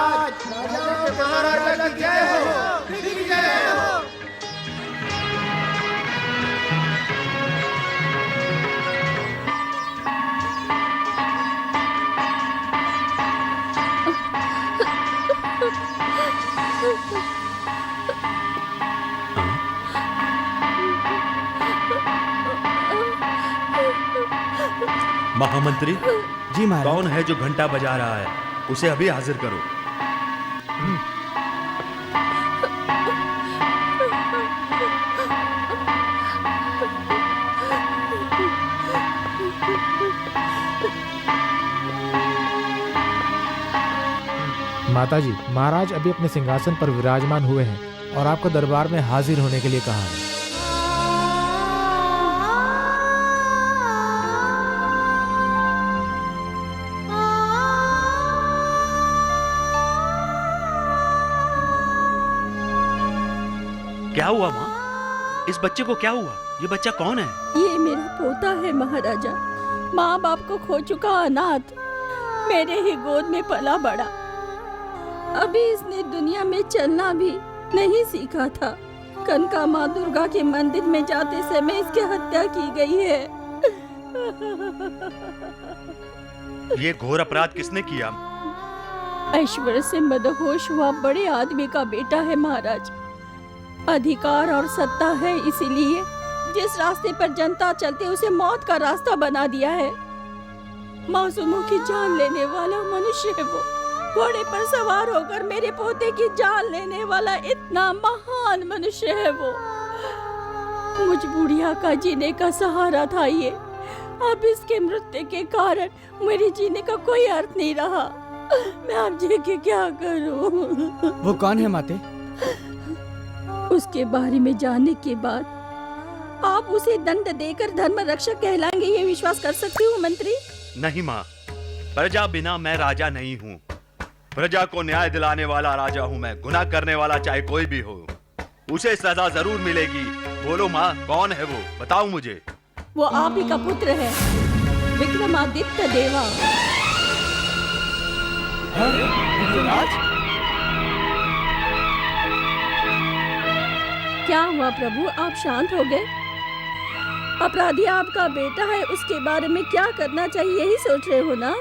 महामंत्री जी महाराज। कौन है जो घंटा बजा रहा है? उसे अभी हाजिर करो। माताजी, महाराज अभी अपने सिंहासन पर विराजमान हुए हैं और आपको दरबार में हाजिर होने के लिए कहा है। क्या हुआ माँ? इस बच्चे को क्या हुआ? ये बच्चा कौन है? ये मेरा पोता है महाराजा। माँ बाप को खो चुका अनाथ, मेरे ही गोद में पला बड़ा। अभी इसने दुनिया में चलना भी नहीं सीखा था। कनका माँ दुर्गा के मंदिर में जाते समय इसकी हत्या की गई है। ये घोर अपराध किसने किया? ऐश्वर्य से मदहोश हुआ बड़े आदमी का बेटा है महाराज। अधिकार और सत्ता है, इसीलिए जिस रास्ते पर जनता चलते उसे मौत का रास्ता बना दिया है। मासूमों की जान लेने वाला मनुष्य है वो। घोड़े पर सवार होकर मेरे पोते की जान लेने वाला इतना महान मनुष्य है वो। मुझ बुढ़िया का जीने का सहारा था ये। अब इसके मृत्यु के कारण मेरे जीने का कोई अर्थ नहीं रहा। मैं अब जी के क्या करूं? वो कौन है माते? उसके बारे में जानने के बाद आप उसे दंड देकर धर्म रक्षक कहलाएंगे, ये विश्वास कर सकती हूँ मंत्री? नहीं माँ, प्रजा बिना मैं राजा नहीं हूँ। प्रजा को न्याय दिलाने वाला राजा हूँ मैं। गुनाह करने वाला चाहे कोई भी हो, उसे सजा जरूर मिलेगी। बोलो माँ, कौन है वो? बताओ मुझे। वो आप ही का पुत्र है, विक्रमादित्य देवा। क्या हुआ प्रभु, आप शांत हो गए? अपराधी आपका बेटा है, उसके बारे में क्या करना चाहिए यही सोच रहे हो ना?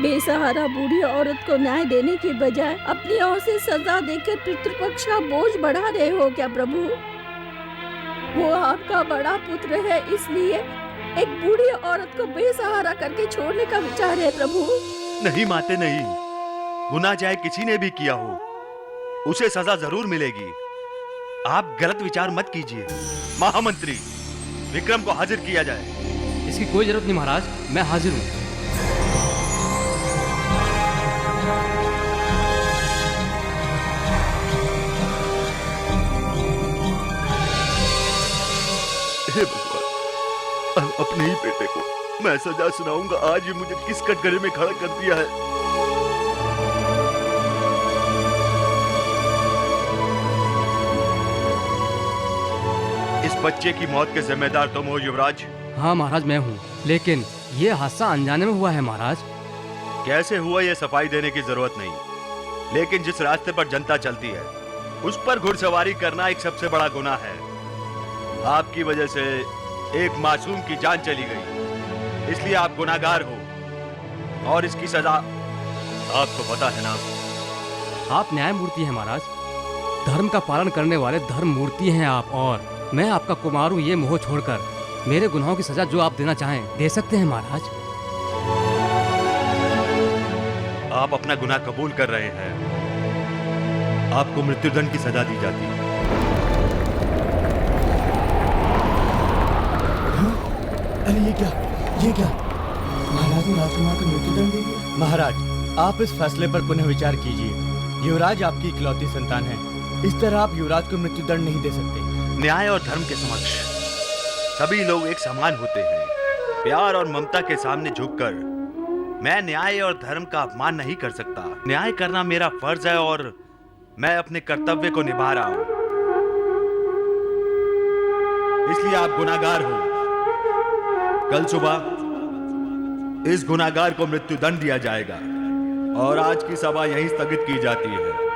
बेसहारा बूढ़ी औरत को न्याय देने के बजाय अपनी ओर से सजा देकर पितृपक्ष का बोझ बढ़ा रहे हो क्या प्रभु? वो आपका बड़ा पुत्र है, इसलिए एक बूढ़ी औरत को बेसहारा करके छोड़ने का विचार है प्रभु? नहीं माते, नहीं। गुनाह चाहे किसी ने भी किया हो, उसे सजा जरूर मिलेगी। आप गलत विचार मत कीजिए। महामंत्री, विक्रम को हाजिर किया जाए। इसकी कोई जरूरत नहीं महाराज, मैं हाजिर हूँ। हे भगवान, अपने ही बेटे को मैं सजा सुनाऊंगा। आज ये मुझे किस कटघरे में खड़ा कर दिया है। इस बच्चे की मौत के जिम्मेदार तुम हो युवराज? हाँ महाराज, मैं हूँ, लेकिन ये हादसा अनजाने में हुआ है महाराज। कैसे हुआ ये सफाई देने की जरूरत नहीं, लेकिन जिस रास्ते पर जनता चलती है उस पर घुड़सवारी करना एक सबसे बड़ा गुनाह है। आपकी वजह से एक मासूम की जान चली गई, इसलिए आप गुनाहगार हो और इसकी सजा आपको पता है ना। आप न्यायमूर्ति हैं महाराज, धर्म का पालन करने वाले धर्म मूर्ति हैं आप, और मैं आपका कुमार हूँ। ये मोह छोड़कर मेरे गुनाहों की सजा जो आप देना चाहें दे सकते हैं महाराज। आप अपना गुनाह कबूल कर रहे हैं, आपको मृत्युदंड की सजा दी जाती है। अरे ये क्या? महाराज ने राजकुमार को मृत्युदंड दे दिया। महाराज, आप इस फैसले पर पुनः विचार कीजिए। युवराज आपकी इकलौती संतान है, इस तरह आप युवराज को मृत्युदंड नहीं दे सकते। न्याय और धर्म के समक्ष सभी लोग एक समान होते हैं। प्यार और ममता के सामने झुककर मैं न्याय और धर्म का अपमान नहीं कर सकता। न्याय करना मेरा फर्ज है और मैं अपने कर्तव्य को निभा रहा हूं, इसलिए आप गुनाहगार हो। कल सुबह इस गुनाहगार को मृत्युदंड दिया जाएगा और आज की सभा यहीं स्थगित की जाती है।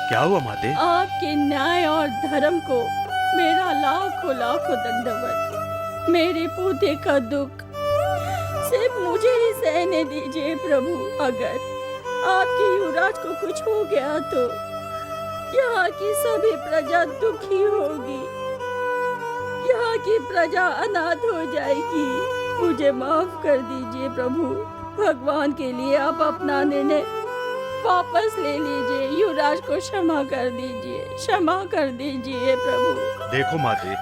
क्या हुआ माते? आपके न्याय और धर्म को मेरा लाखों लाखों दंडवत। मेरे पोते का दुख सिर्फ मुझे ही सहने दीजिए प्रभु। अगर आपके युवराज को कुछ हो गया तो यहाँ की सभी प्रजा दुखी होगी, यहाँ की प्रजा अनाथ हो जाएगी। मुझे माफ कर दीजिए प्रभु। भगवान के लिए आप अपना निर्णय वापस ले लीजिए। युवराज को क्षमा कर दीजिए, क्षमा कर दीजिए प्रभु। देखो माते,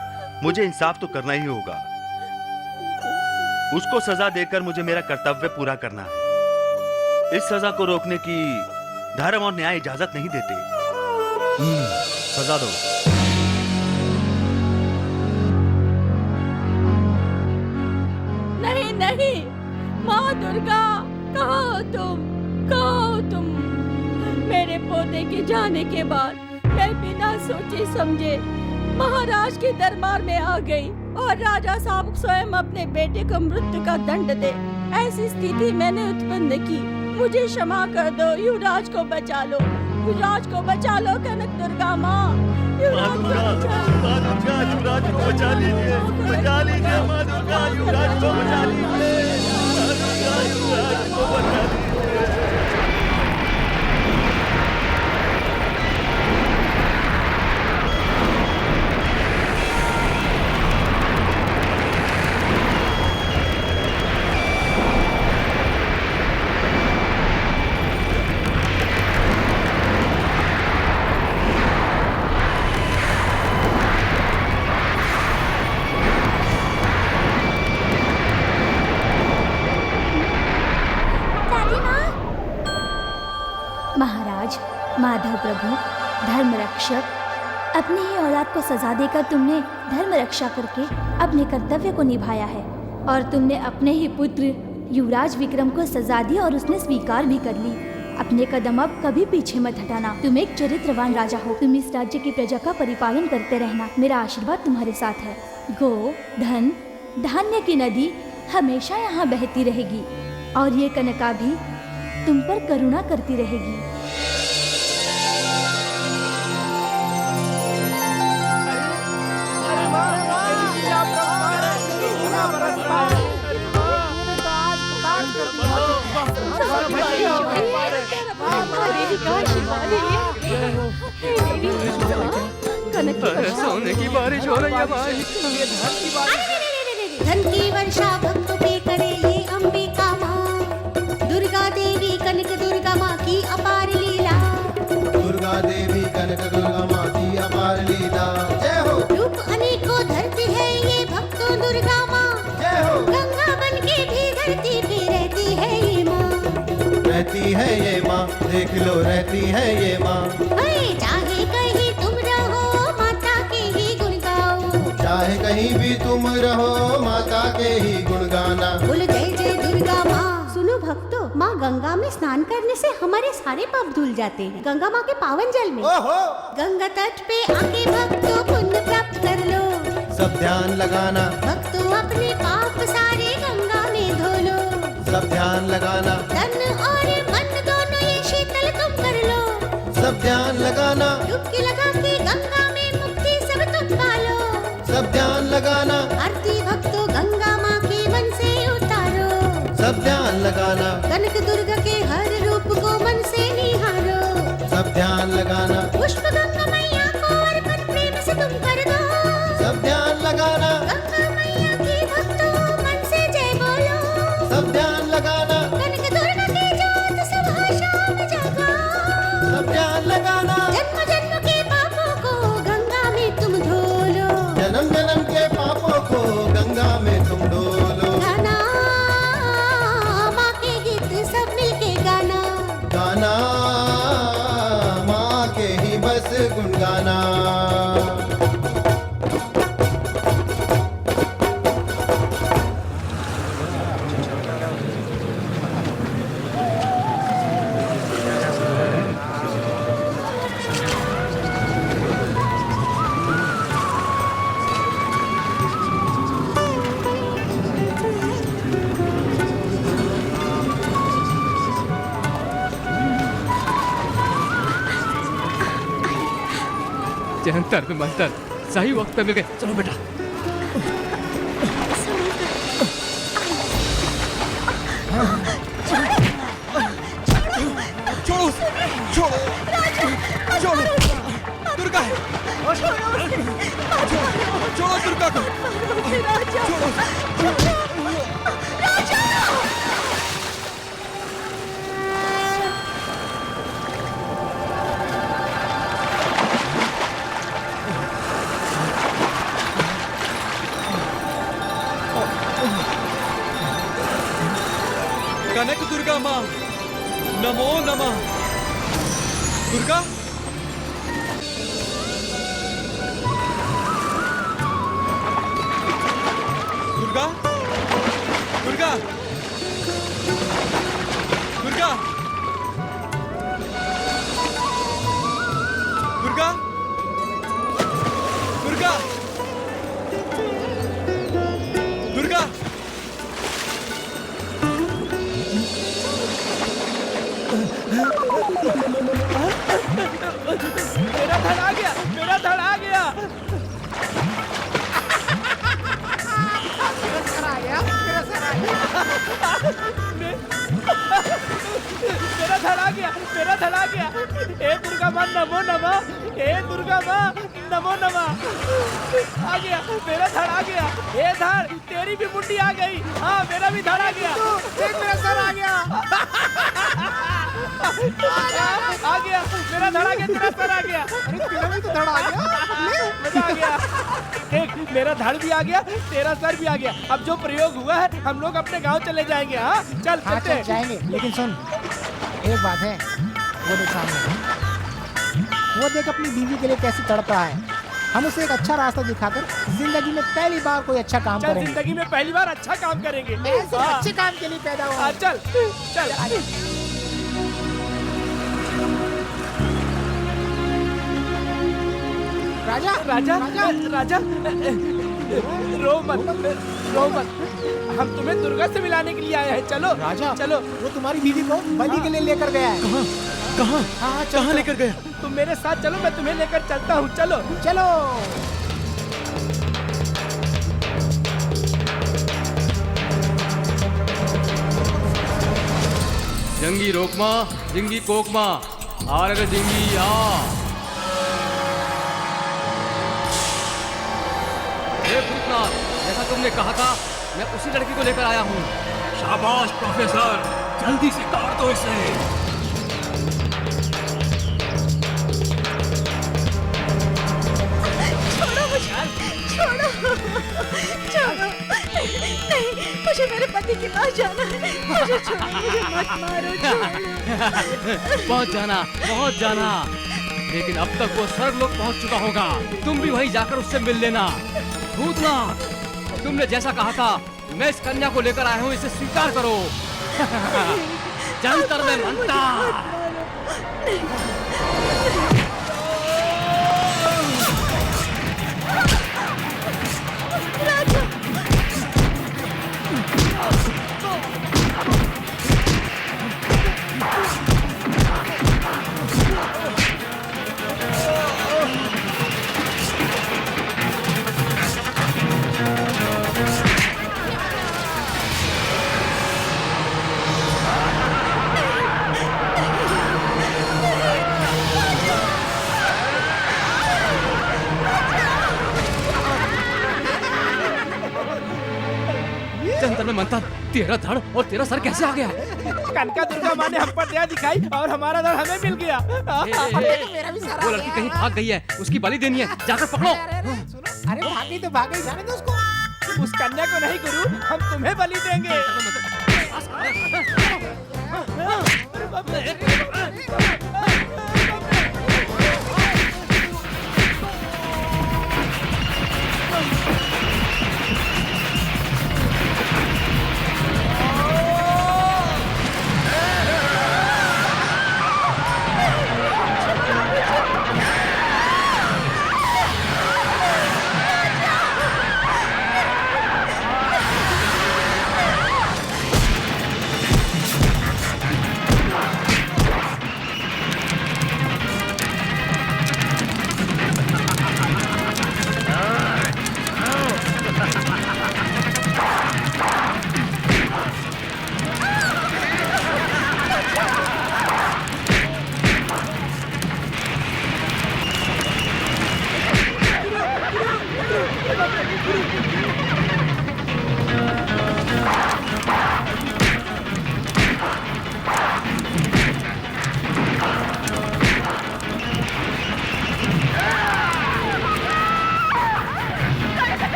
मुझे इंसाफ तो करना ही होगा। उसको सजा देकर मुझे मेरा कर्तव्य पूरा करना है। इस सजा को रोकने की धर्म और न्याय इजाजत नहीं देते। सजा दो। नहीं नहीं, माँ दुर्गा, कहाँ हो तुम? कहाँ हो तुम? मेरे पोते के जाने के बाद मैं बिना सोचे समझे महाराज के दरबार में आ गई और राजा साहब स्वयं अपने बेटे को मृत्यु का दंड दे, ऐसी स्थिति मैंने उत्पन्न की। मुझे क्षमा कर दो। युवराज को बचा लो, युवराज को बचा लो। कनक दुर्गा माँ, युवराज को बचा लो। युवराज को बचा लीजिए, बचा लीजिए माँ दुर्गा, युवराज को बचा लीजिए, युवराज को बचा लीजिए। महाराज, माधव प्रभु, धर्म रक्षक, अपनी ही औलाद को सजा देकर तुमने धर्म रक्षा करके अपने कर्तव्य को निभाया है और तुमने अपने ही पुत्र युवराज विक्रम को सजा दी और उसने स्वीकार भी कर ली। अपने कदम अब कभी पीछे मत हटाना। तुम एक चरित्रवान राजा हो। तुम इस राज्य की प्रजा का परिपालन करते रहना। मेरा आशीर्वाद तुम्हारे साथ है। गो, धन, धान्य की नदी हमेशा यहाँ बहती रहेगी और ये कनका भी तुम पर करुणा करती रहेगी। सोने की बारिश हो रही है भाई। धन की वर्षा भक्तों पे करे ये अंबिका माँ। दुर्गा देवी कनक दुर्गा माँ की अपार लीला। दुर्गा देवी कनक दुर्गा माँ की अपार लीला। जय हो। रूप अनेकों धरती है ये भक्तों दुर्गा माँ। जय हो। गंगा बन के भी धरती पे रहती है ये माँ। रहती है ये माँ, देख लो रहती है ये माँ। चाहे कहीं तुम रहो माता के ही गुण गाओ। चाहे कहीं भी तुम रहो माता के ही गुण गाना। बोलो जय जय दुर्गा माँ। सुनो भक्तों, माँ गंगा में स्नान करने से हमारे सारे पाप धुल जाते हैं। गंगा माँ के पावन जल में। ओहो। गंगा तट पे आके भक्तों पुण्य प्राप्त कर लो। सब ध्यान लगाना। भक्तों अपने पाप सारे गंगा में धो लो। सब ध्यान लगाना। तन और मन दोनों ये शीतल तुम कर लो। सब ध्यान लगाना। डुबकी लगा के गंगा में मुक्ति सब तुम पालो। सब ध्यान लगाना। आरती भक्तों गंगा माँ के मन से उतारो। सब ध्यान लगाना। कनक दुर्गा के हर रूप को मन से निहारो। सब ध्यान लगाना। पुष्प गंगा मैया को अर्पण प्रेम से तुम कर दो। सब ध्यान लगाना। गंगा मैया की भक्तों मन से जय बोलो। सब ध्यान लगाना। कनक दुर्गा की जोत सुबह शाम जगाओ। सब ध्यान लगाना। जन्म जन्म के पापों को गंगा में तुम धो लो। जन्म जन्म के पापों को गंगा में तुम धो लो। गाना माँ के गीत सब मिलके गाना। गाना माँ के ही बस गुण गाना। जंतर में मंतर सही वक्त पे मिल गए। चलो बेटा। छोड़ो छोड़ो छोड़ो दुर्गा छोड़ो दुर्गा को छोड़ो। कनक दुर्गा माँ नमो नमः। दुर्गा दुर्गा दुर्गा दुर्गा दुर्गा दुर्गा दुर्गा मेरा धड़ आ गया, मेरा धड़ आ गया। मेरा सर आ गया, मेरा सर आ गया। मेरा धड़ आ गया, मेरा धड़ आ गया। हे दुर्गा माँ नमो नमः, हे दुर्गा माँ नमो नमः। आ गया, मेरा धड़ आ गया। हे धड़, तेरी भी मुंडी आ गई। हाँ, मेरा भी धड़ आ गया। देख मेरा सर आ गया। आ गया, मेरा धड़ आ गया, तेरा सर आ गया। अरे तेरा भी तो धड़ आ गया। मजा आ गया। देख मेरा धड़ भी आ गया, तेरा सर भी आ गया। अब जो प्रयोग हुआ है हम लोग अपने गांव चले जाएंगे। हाँ चल चलते हैं। जाएंगे, लेकिन सुन एक बात है, वो देख सामने, वो देख अपनी बीवी के लिए कैसे तड़प रहा है। हम उसे एक अच्छा रास्ता दिखाकर जिंदगी में पहली बार कोई अच्छा काम करेंगे। जिंदगी में पहली बार अच्छा काम करेंगे। मैं सिर्फ अच्छे काम के लिए पैदा हुआ। चल चल। राजा राजा राजा रो मत, रो मत। हम तुम्हें दुर्गा से मिलाने के लिए आए हैं। चलो राजा, चलो। वो तुम्हारी बीवी को बलि के लिए लेकर गया है। कहाँ कहाँ हाँ, कहाँ लेकर गया? तुम मेरे साथ चलो, मैं तुम्हें लेकर चलता हूँ। चलो चलो। जंगी रोकमा जिंगी कोकमा आ रे जिंगी आ। हे भूतनाथ, जैसा तुमने कहा था मैं उसी लड़की को लेकर आया हूँ। शाबाश प्रोफेसर, जल्दी से काट दो इसे। छोड़ो छोड़ो, नहीं मुझे मेरे पति के पास जाना है। मुझे छोड़ो, मुझे मत मारो, छोड़ो। पहुँच जाना, पहुँच जाना। लेकिन अब तक वो स्वर्गलोक पहुँच चुका होगा। तुम भी वहीं जाकर उससे मिल लेना। भूतनाथ, तुमने जैसा कहा था मैं इस कन्या को लेकर आया हूँ, इसे स्वीकार करो। जंतर में मंतर। जंतर में मंतर, तेरा धड़ और तेरा सर कैसे आ गया? कनका दुर्गा माँ ने हम पर दया दिखाई और हमारा धड़ हमें मिल गया। मेरा भी सर वो लड़की कहीं भाग गई है, उसकी बलि देनी है, जाकर पकड़ो। अरे भागी तो भागी, जाने दो उसको। उस कन्या को नहीं गुरु, हम तुम्हें बलि देंगे।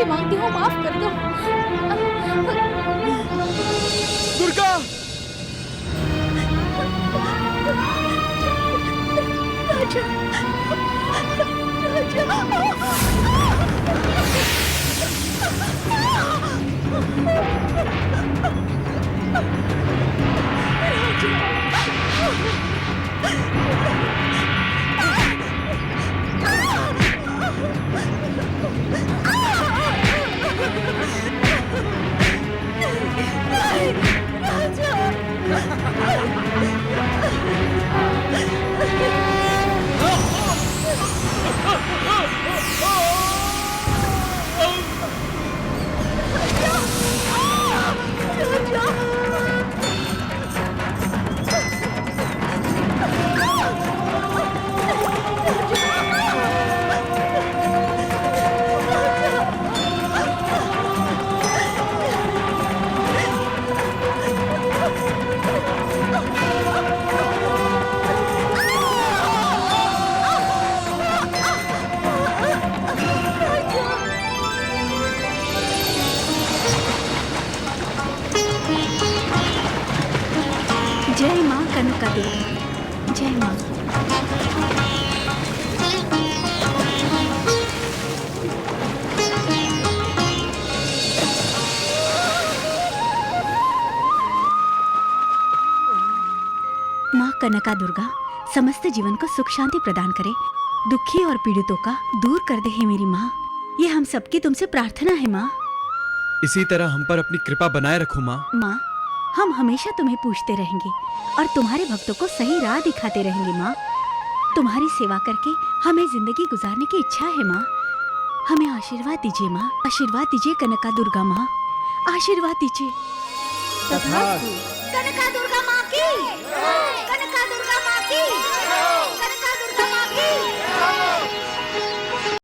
माफी मांगती हूँ, माफ कर दो। दुर्गा! राजा, जय माँ कनका देवी, जय माँ। माँ कनका दुर्गा समस्त जीवन को सुख शांति प्रदान करे, दुखी और पीड़ितों का दूर कर दे हे मेरी माँ। ये हम सबकी तुमसे प्रार्थना है माँ। इसी तरह हम पर अपनी कृपा बनाए रखो माँ। माँ, हम हमेशा तुम्हें पूछते रहेंगे और तुम्हारे भक्तों को सही राह दिखाते रहेंगे माँ। तुम्हारी सेवा करके हमें जिंदगी गुजारने की इच्छा है माँ। हमें आशीर्वाद दीजिए माँ, आशीर्वाद दीजिए कनका दुर्गा माँ, आशीर्वाद दीजिए। कनका दुर्गा माँ की, कनका दुर्गा माँ की, कनका दुर्गा माँ की।